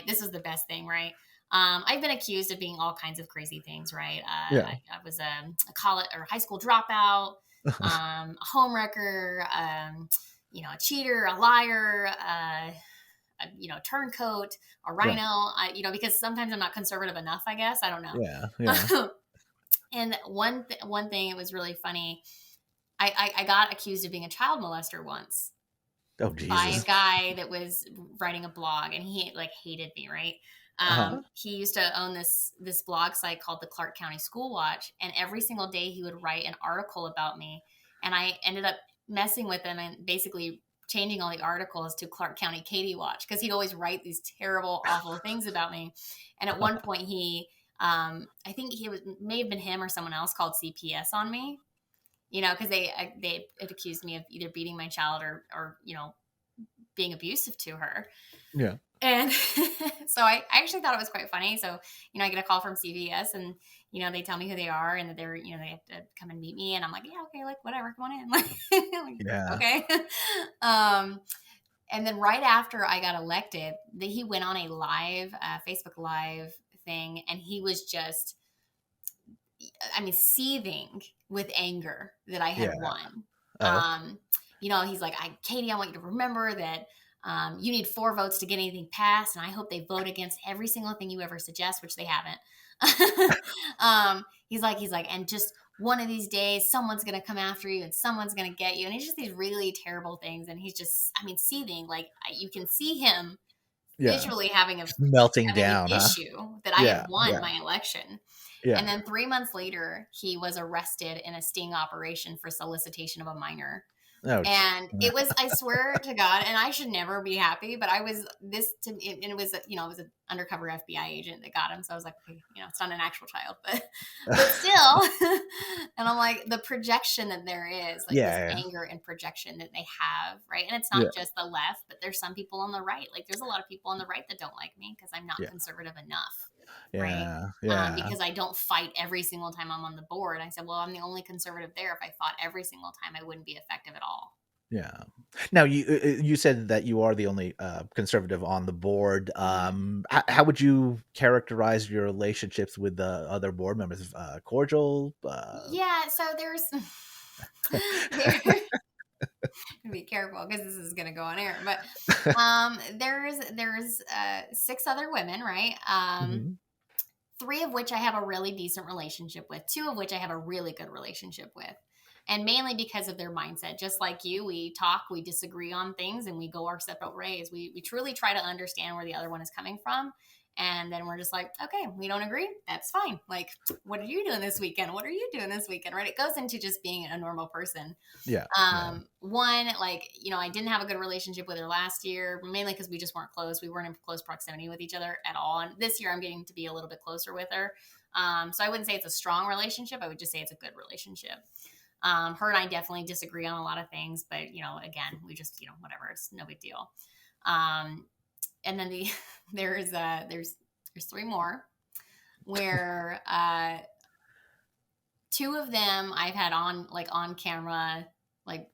this is the best thing, right? I've been accused of being all kinds of crazy things, right? yeah, I was a college or high school dropout, a homewrecker, a cheater, a liar, turncoat, a right, rhino. Because sometimes I'm not conservative enough. I guess I don't yeah, yeah. know. And one thing, it was really funny. I got accused of being a child molester once Oh, by a Jesus. guy that was writing a blog, and he like hated me, right? Uh-huh. He used to own this blog site called the Clark County School Watch, and every single day he would write an article about me, and I ended up messing with him and basically changing all the articles to Clark County Katie Watch, because he'd always write these terrible, awful things about me. And at one point I think may have been him or someone else, called CPS on me, because they had accused me of either beating my child or being abusive to her. Yeah. And so I actually thought it was quite funny. So, I get a call from CVS, and, they tell me who they are, and that they have to come and meet me. And I'm like, yeah, okay, like whatever, come on in. Like, Yeah. okay. um, and then right after I got elected, he went on a live, Facebook live thing, and he was just, I mean, seething with anger that I Yeah. had won. Oh. He's like, Katie, I want you to remember that you need 4 votes to get anything passed, and I hope they vote against every single thing you ever suggest, which they haven't. He's like, and just one of these days, someone's gonna come after you, and someone's gonna get you, and it's just these really terrible things, and he's just, I mean, seething. Like, you can see him Yeah. visually having Just melting an down, huh? issue that I Yeah. had won Yeah. my election. And Yeah. then 3 months later, he was arrested in a sting operation for solicitation of a minor. Oh, And it was, I swear to God, and I should never be happy, but I was and it was, it was an undercover FBI agent that got him. So I was like, okay, it's not an actual child, but still. And I'm like, the projection that there is, like this yeah. anger and projection that they have, right? And it's Yeah. not just the left, but there's some people on the right. Like, there's a lot of people on the right that don't like me because I'm not Yeah. conservative enough, right? Yeah. Yeah. Because I don't fight every single time I'm on the board. I said, well, I'm the only conservative there. If I fought every single time, I wouldn't be effective at all. Yeah. Now you said that you are the only conservative on the board. Mm-hmm. How would you characterize your relationships with the other board members? Cordial? Yeah, so there's there be careful because this is gonna go on air. But there's 6 other women, right? Mhm. 3 of which I have a really decent relationship with, 2 of which I have a really good relationship with. And mainly because of their mindset. Just like you, we talk, we disagree on things, and we go our separate ways. We truly try to understand where the other one is coming from. And then we're just like, okay, we don't agree. That's fine. Like, what are you doing this weekend? What are you doing this weekend? Right? It goes into just being a normal person. Yeah. Yeah. One, like, I didn't have a good relationship with her last year, mainly because we just weren't close. We weren't in close proximity with each other at all. And this year I'm getting to be a little bit closer with her. So I wouldn't say it's a strong relationship. I would just say it's a good relationship. Her and I definitely disagree on a lot of things, but again, we just, whatever, it's no big deal. And then there's three more where, two of them I've had on camera, like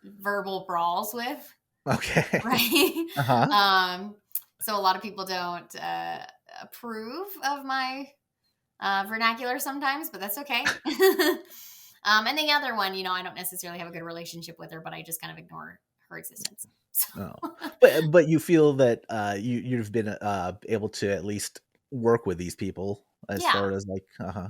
verbal brawls with, Okay. right? Uh-huh. So a lot of people don't approve of my vernacular sometimes, but that's okay. And the other one, I don't necessarily have a good relationship with her, but I just kind of ignore her existence. So, Oh. But you feel that you've been able to at least work with these people as yeah. far as like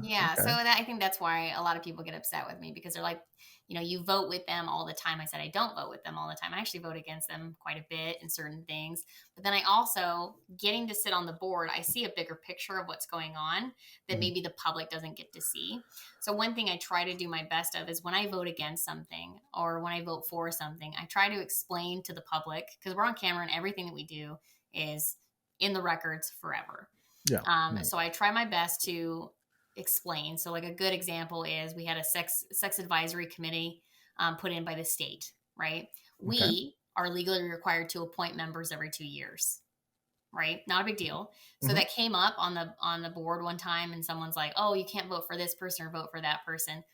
Yeah, so okay. I think that's why a lot of people get upset with me because they're like, you vote with them all the time. I said I don't vote with them all the time. I actually vote against them quite a bit in certain things. But then I also, getting to sit on the board, I see a bigger picture of what's going on that Mhm. maybe the public doesn't get to see. So one thing I try to do my best of is when I vote against something or when I vote for something, I try to explain to the public, because we're on camera and everything that we do is in the records forever. Yeah. Yeah. So I try my best to explain. So, like a good example is we had a sex advisory committee put in by the state. Right, Okay. we are legally required to appoint members every 2 years. Right, not a big deal. So Mhm. that came up on the board one time, and someone's like, "Oh, you can't vote for this person or vote for that person."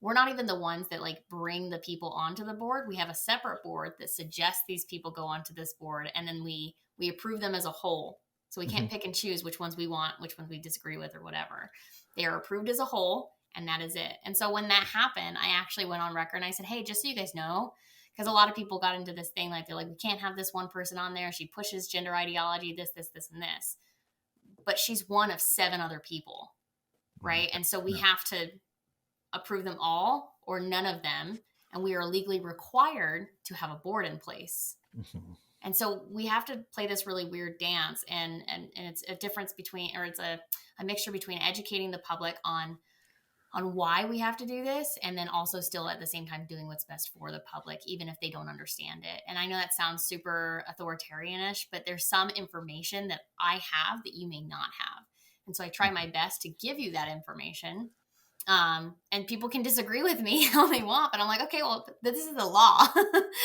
We're not even the ones that like bring the people onto the board. We have a separate board that suggests these people go onto this board, and then we approve them as a whole. So we Mhm. can't pick and choose which ones we want, which ones we disagree with, or whatever. They are approved as a whole, and that is it. And so when that happened, I actually went on record and I said, "Hey, just so you guys know, because a lot of people got into this thing like they're like, we can't have this one person on there. She pushes gender ideology, this, and this. But she's one of 7 other people, right? Okay. And so we Yeah. have to approve them all or none of them. And we are legally required to have a board in place. Mhm. And so we have to play this really weird dance. And it's a difference between, or it's a mixture between educating the public on why we have to do this and then also still at the same time doing what's best for the public even if they don't understand it. And I know that sounds super authoritarianish, but there's some information that I have that you may not have, and so I try my best to give you that information. And people can disagree with me all they want, but I'm like, okay, well, this is the law.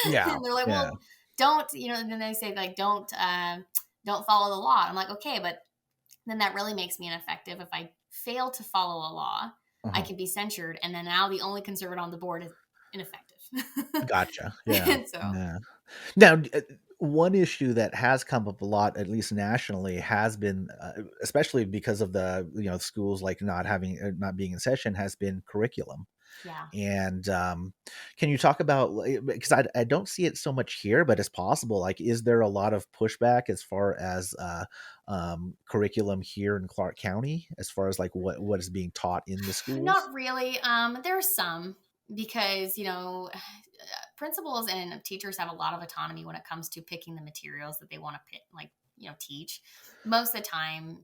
Yeah. And they're like, Yeah. well, don't, and then they say like, don't follow the law. I'm like, okay, but then that really makes me ineffective. If I fail to follow a law, I Uh-huh. can be censured, and then now the only conservative on the board is ineffective. Gotcha. Yeah. And so, Yeah. Now, one issue that has come up a lot, at least nationally, has been, especially because of the schools like not being in session, has been curriculum. yeah. And can you talk about because I don't see it so much here, but it's possible. Like, is there a lot of pushback as far as curriculum here in Clark County, as far as like what is being taught in the schools? Not really. There's some because principals and teachers have a lot of autonomy when it comes to picking the materials that they want to pick, like teach. Most of the time,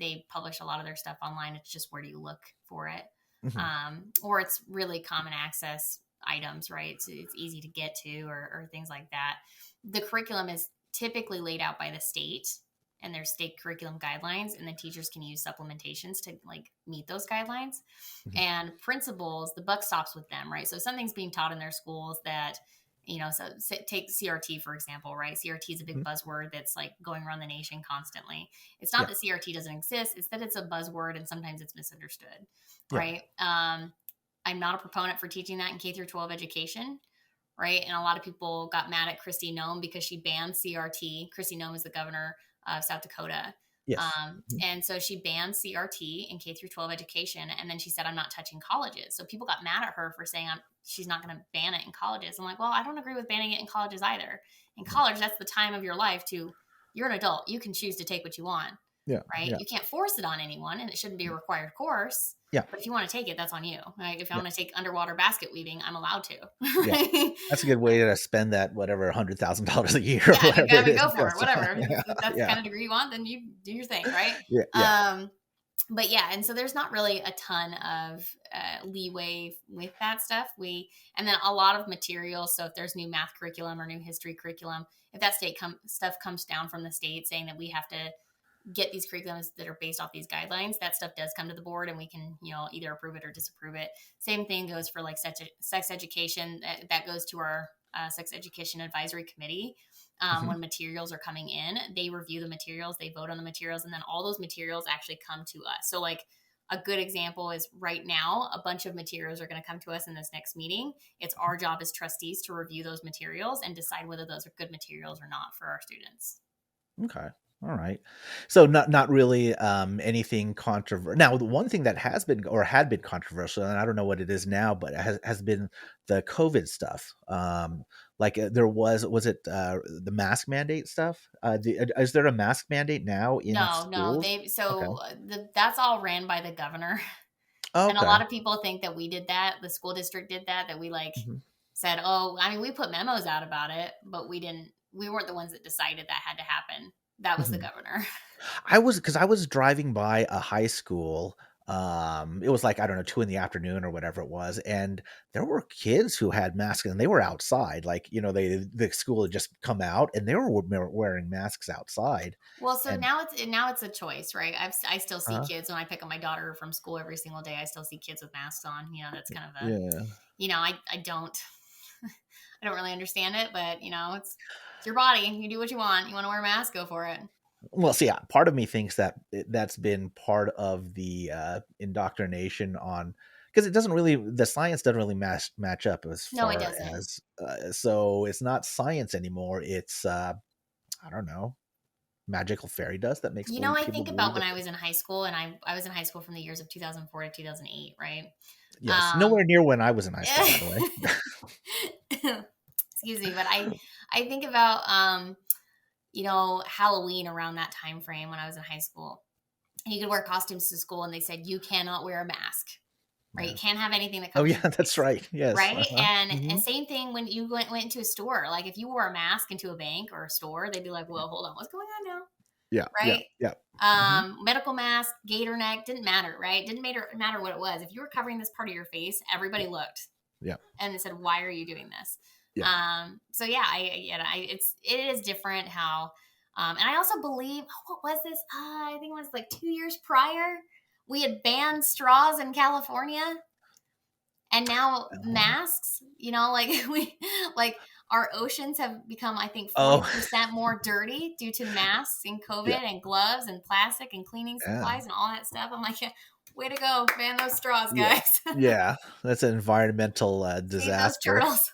they publish a lot of their stuff online. It's just where do you look for it, Hmm. or it's really common access items, right? So it's easy to get to, or things like that. The curriculum is typically laid out by the state and their state curriculum guidelines, and then teachers can use supplementations to like meet those guidelines. Hmm. And principals, the buck stops with them, right? So something's being taught in their schools that so take CRT for example, right? CRT is a big Hmm. buzzword that's like going around the nation constantly. It's not Yeah. that CRT doesn't exist, it's that it's a buzzword and sometimes it's misunderstood, Yeah. right? I'm not a proponent for teaching that in K through 12 education, right? And a lot of people got mad at Kristi Noem because she banned CRT. Kristi Noem is the governor of South Dakota. Yes. Mhm. And so she banned CRT in K through 12 education. And then she said, I'm not touching colleges. So people got mad at her for saying she's not going to ban it in colleges. I'm like, well, I don't agree with banning it in colleges either. In Yeah. college, that's the time of your life you're an adult. You can choose to take what you want. Yeah. right? Yeah. You can't force it on anyone, and it shouldn't be a required course. Yeah. But if you want to take it, that's on you. Right? If I Yeah. want to take underwater basket weaving, I'm allowed to. Yeah. That's a good way to spend that whatever $100,000 a year or Yeah, I whatever it mean, is go it for it. costs. Whatever. Yeah. If that's the Yeah. kind of degree you want, then you do your thing, right? Yeah. Yeah. But yeah, and so there's not really a ton of leeway with that stuff. And then a lot of materials. So if there's new math curriculum or new history curriculum, if that stuff comes down from the state saying that we have to get these curriculums that are based off these guidelines, that stuff does come to the board and we can, either approve it or disapprove it. Same thing goes for like sex education. That goes to our sex education advisory committee. Mhm. When materials are coming in, they review the materials, they vote on the materials, and then all those materials actually come to us. So like a good example is right now, a bunch of materials are going to come to us in this next meeting. It's our job as trustees to review those materials and decide whether those are good materials or not for our students. Okay. All right. So not really anything controversial. Now, the one thing that has been or had been controversial, and I don't know what it is now, but has been the COVID stuff. Like there was it the mask mandate stuff? Is there a mask mandate now in No, schools? they Okay. so that's all ran by the governor. And a Okay. lot of people think that we did that. The school district did that. That we like Mhm. said, oh, I mean, we put memos out about it, but we didn't. We weren't the ones that decided that had to happen. That was the Mhm. governor. Because I was driving by a high school. It was like, I don't know, 2 in the afternoon or whatever it was, and there were kids who had masks and they were outside. Like, the school had just come out and they were wearing masks outside. Well, so And now it's a choice, right? I still see uh kids when I pick up my daughter from school every single day. I still see kids with masks on. That's kind of a yeah. I don't I don't really understand it, but it's your body. You do what you want. You want to wear a mask, go for it. Well, see, yeah, part of me thinks that that's been part of the indoctrination on because it doesn't really the science doesn't really match up as No, it far doesn't. as so it's not science anymore. It's I don't know, magical fairy dust that makes I people think believe about when that. I was in high school, and I was in high school from the years of 2004 to 2008, right? Yes, Um, nowhere near when I was in high school, by the way. excuse me, but I think about Halloween around that time frame when I was in high school. And you could wear costumes to school, and they said you cannot wear a mask, right? You Yeah. can't have anything that Oh covers yeah, your that's face. right. Yes. Right. Uh-huh. And Hmm. same thing when you went into a store. Like if you wore a mask into a bank or a store, they'd be like, well, hold on, what's going on now? Yeah. Yeah. Right. Yeah. Hmm. Medical mask, gator neck, didn't matter, right? Didn't matter what it was. If you were covering this part of your face, everybody looked Yeah. and they said, why are you doing this? Yeah. So yeah, it is different how, and I also believe, what was this? I think it was like 2 years prior, we had banned straws in California, and now Uh-huh. masks. Like like our oceans have become, I think, Oh 40% more dirty due to masks and COVID yeah. and gloves and plastic and cleaning Yeah. supplies and all that stuff. I'm like, yeah, way to go, ban those straws, Yeah. guys. Yeah. That's an environmental Save those disaster. turtles.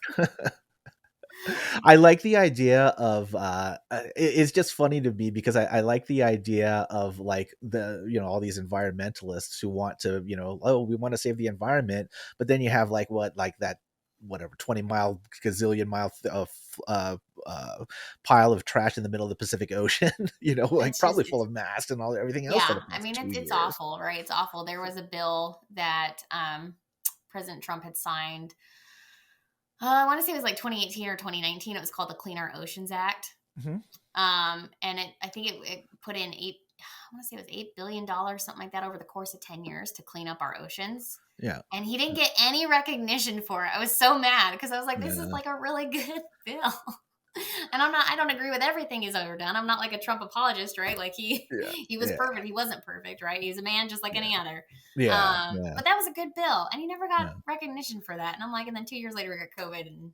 I like the idea of it's just funny to me because I like the idea of like all these environmentalists who want to, oh, we want to save the environment, but then you have like that whatever 20 mile gazillion mile pile of trash in the middle of the Pacific Ocean, like It's just probably full of masks and all everything else for Yeah, the I past mean, two it's years. awful, right? It's awful. There was a bill that President Trump had signed. I want to say it was like 2018 or 2019. It was called the Clean Our Oceans Act. Hmm. And I think it put in I want to say it was $8 billion, something like that, over the course of 10 years to clean up our oceans. Yeah. And he didn't get any recognition for it. I was so mad because I was like, this is Yeah. like a really good bill. And I don't agree with everything he's ever done. I'm not like a Trump apologist, right? Like Yeah. he was Yeah. perfect. He wasn't perfect, right? He's a man just like Yeah. any other. Yeah. Yeah. But that was a good bill, and he never got Yeah. recognition for that. And I'm like, and then 2 years later we got COVID, and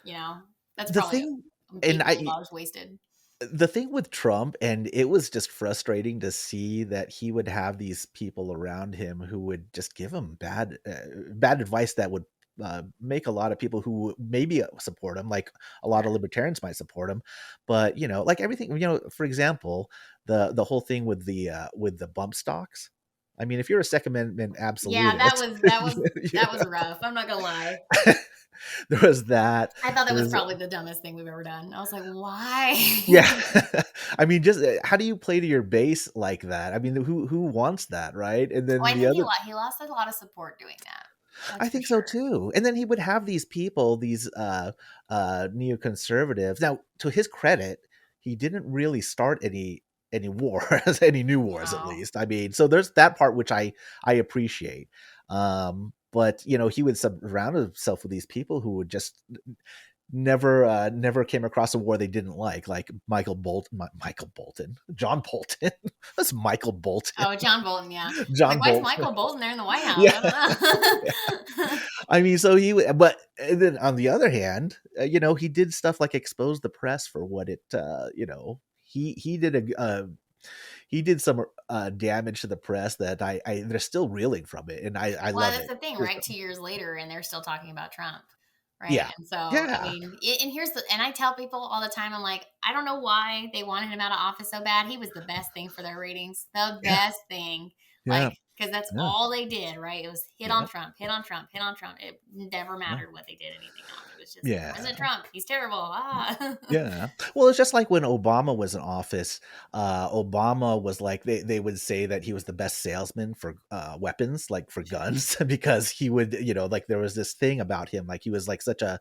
you know that's The probably thing, and $8 billion wasted. the thing with Trump, and it was just frustrating to see that he would have these people around him who would just give him bad advice that would make a lot of people who maybe support him, like a lot of Sure. libertarians might support him, but like everything, for example, the whole thing with the bump stocks. I mean, if you're a Second Amendment Yeah, that absolutist, was that was that was rough. I'm not gonna lie. There was that. I thought that There was was probably the dumbest thing we've ever done. I was like, why? yeah. I mean, just how do you play to your base like that? I mean, who wants that, right? And Well, then I the think other he lost a lot of support doing that. I That's for think so sure. too. And then he would have these people, these neoconservatives. Now, to his credit, he didn't really start any wars, any new wars at No. least. I mean, so there's that part which I appreciate. But he would surround himself with these people who would just never came across a war they didn't like Michael Bolton, John Bolton. That's Michael Bolton. Oh, John Bolton, yeah. I'm like, John why is Bolton. Michael Bolton there in the White House? Yeah. I don't know. I mean, so but and then on the other hand, he did stuff like expose the press for what it, he did some damage to the press that they're still reeling from it, and I Well, love that's it. the thing, Just right? 2 years later, and they're still talking about Trump, right? yeah, And so, I yeah, mean, and and I tell people all the time, I'm like, I don't know why they wanted him out of office so bad. He was the best thing for their ratings, the yeah, best thing, yeah, like, because that's yeah, all they did, right? It was hit on yeah, Trump, hit on Trump, hit on Trump. It never yeah, mattered what they did anything else. It was just yeah. President Trump. He's terrible. Ah, Yeah. Well, it's just like when Obama was in office, Obama was like they would say that he was the best salesman for weapons, like for sure. guns, because he would, like there was this thing about him, like he was like such a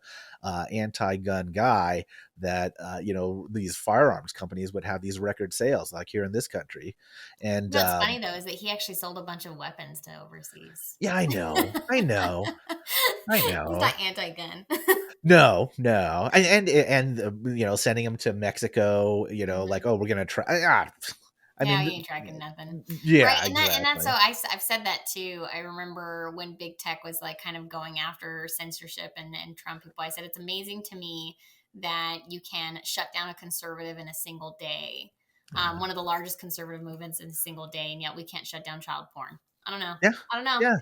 anti-gun guy that these firearms companies would have these record sales like here in this country. And What's funny though is that he actually sold a bunch of weapons to overseas. yeah, I know. I know. I He's know. not anti-gun. No, no, and sending him to Mexico, like, Mhm. oh, we're gonna try. I Yeah, mean, you ain't tracking nothing. Right, yeah, and that's so exactly. I've said that too. I remember when big tech was, like, kind of going after censorship and Trump people, I said, "It's amazing to me that you can shut down a conservative in a single day, Yeah, one of the largest conservative movements in a single day, and yet we can't shut down child porn." I don't know. yeah, I don't know. yeah.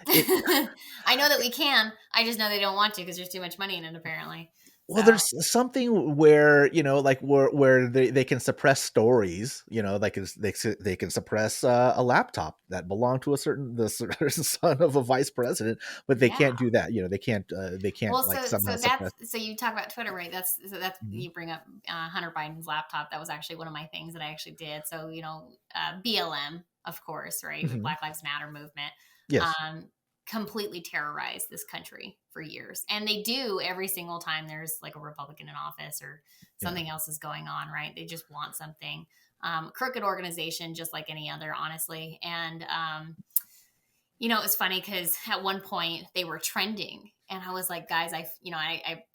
It I know that we can. I just know they don't want to because there's too much money in it apparently. well, So, there's something where like where they can suppress stories, like they can suppress a laptop that belonged to certain son of a vice president, but they yeah. can't do that. They can't Well, like so somehow that's suppress. so you talk about Twitter, right? That's Mhm, you bring up Hunter Biden's laptop. That was actually one of my things that I actually did. So BLM, of course, right? With mhm. Black Lives Matter movement, Yes. um, completely terrorized this country for years, and they do every single time there's like a Republican in office or Yeah. something else is going on, right? They just want something. Crooked organization, just like any other, honestly, and it's funny because at one point they were trending, and I was like, guys, I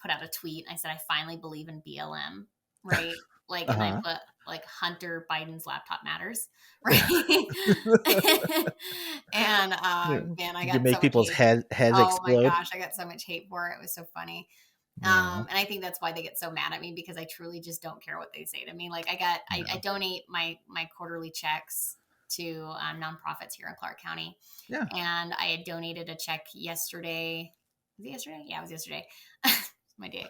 put out a tweet. I said, I finally believe in BLM, right? Like, and I Uh-huh. put like Hunter Biden's laptop matters, right? And Yeah. man, I Did you got so make much people's hate. heads Oh my explode? gosh, I got so much hate for it. It was so funny. Yeah. And I think that's why they get so mad at me because I truly just don't care what they say to me. Like I Yeah. donate my quarterly checks to nonprofits here in Clark County, Yeah. and I had donated a check yesterday. Was it yesterday? Yeah, it was yesterday. My day,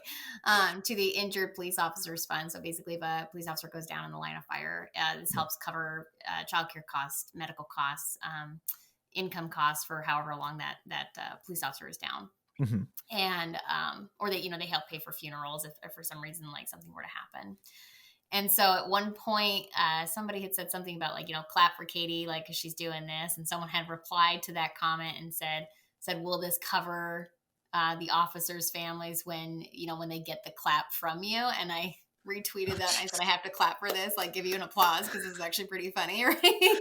to the Injured Police Officers Fund. So basically, if a police officer goes down in the line of fire, this Yeah. helps cover childcare costs, medical costs, income costs for however long that police officer is down, Mhm. and or they help pay for funerals if for some reason like something were to happen. And so at one point, somebody had said something about like clap for Katie, like 'cause she's doing this, and someone had replied to that comment and said, will this cover the officers' families when they get the clap from you? And I retweeted that and I said, I have to clap for this, like give you an applause because this is actually pretty funny, right?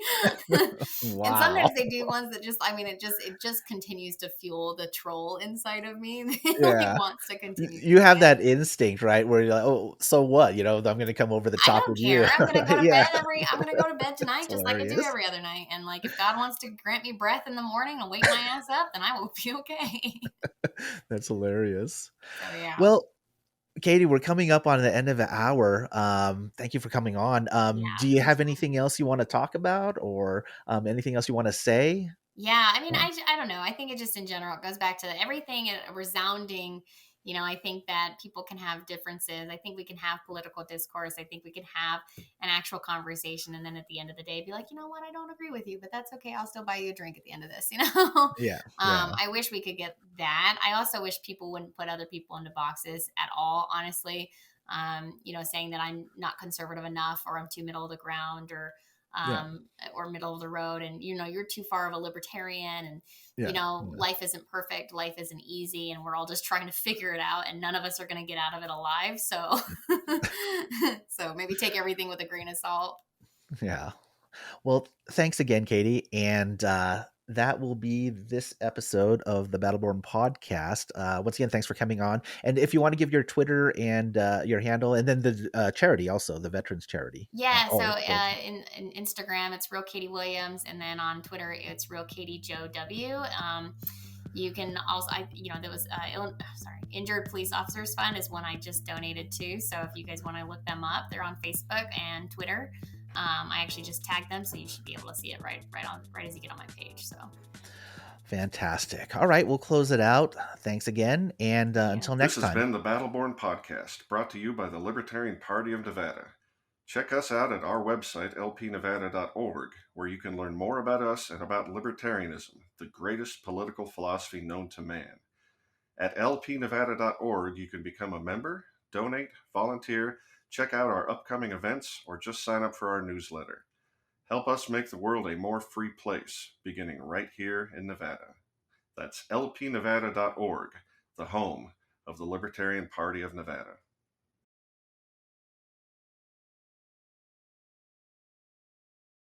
And Wow. sometimes they do ones that just, I mean, it just continues to fuel the troll inside of me. Like Yeah. wants to continue You doing have it. that instinct, right? Where you're like, "Oh, so what? I'm gonna come over the I top don't with you." care. Right? Yeah. I'm gonna go to bed That's tonight just like I do hilarious. every other night. And like if God wants to grant me breath in the morning and wake my ass up, then I will be okay. That's hilarious. So yeah. Well, Katie, we're coming up on the end of the hour. Thank you for coming on. Yeah. Do you Thanks have for having anything me. else you wanna talk about or, anything else you wanna say? Yeah, I mean, Yeah. I don't know. I think it just in general it goes back to everything a resounding I think that people can have differences. I think we can have political discourse. I think we can have an actual conversation, and then at the end of the day be like, you know what, I don't agree with you, but that's okay, I'll still buy you a drink at the end of this. Yeah, yeah, I wish we could get that. I also wish people wouldn't put other people into boxes at all, honestly. Saying that I'm not conservative enough, or I'm too middle of the ground, yeah, or middle of the road, and you're too far of a libertarian, and yeah, yeah. life isn't perfect, life isn't easy, and we're all just trying to figure it out, and none of us are going to get out of it alive. So so maybe take everything with a grain of salt. Yeah. Well, thanks again, Katie. And that will be this episode of the Battleborn podcast. Once again, thanks for coming on. And if you want to give your Twitter and your handle, and then the charity also, the Veterans Charity. Yeah, so Those. in Instagram it's Real Katie Williams, and then on Twitter it's Real Katie Joe W. You can also, there was Injured Police Officers Fund is one I just donated to. So if you guys want to look them up, they're on Facebook and Twitter. I actually just tagged them, so you should be able to see it right as you get on my page. So Fantastic. All right, we'll close it out. Thanks again. And yeah. until This next has time. been the Battleborn Podcast, brought to you by the Libertarian Party of Nevada. Check us out at our website, lpnevada.org, where you can learn more about us and about libertarianism, the greatest political philosophy known to man. At lpnevada.org, you can become a member, donate, volunteer, check out our upcoming events, or just sign up for our newsletter. Help us make the world a more free place, beginning right here in Nevada. That's lpnevada.org, the home of the Libertarian Party of Nevada.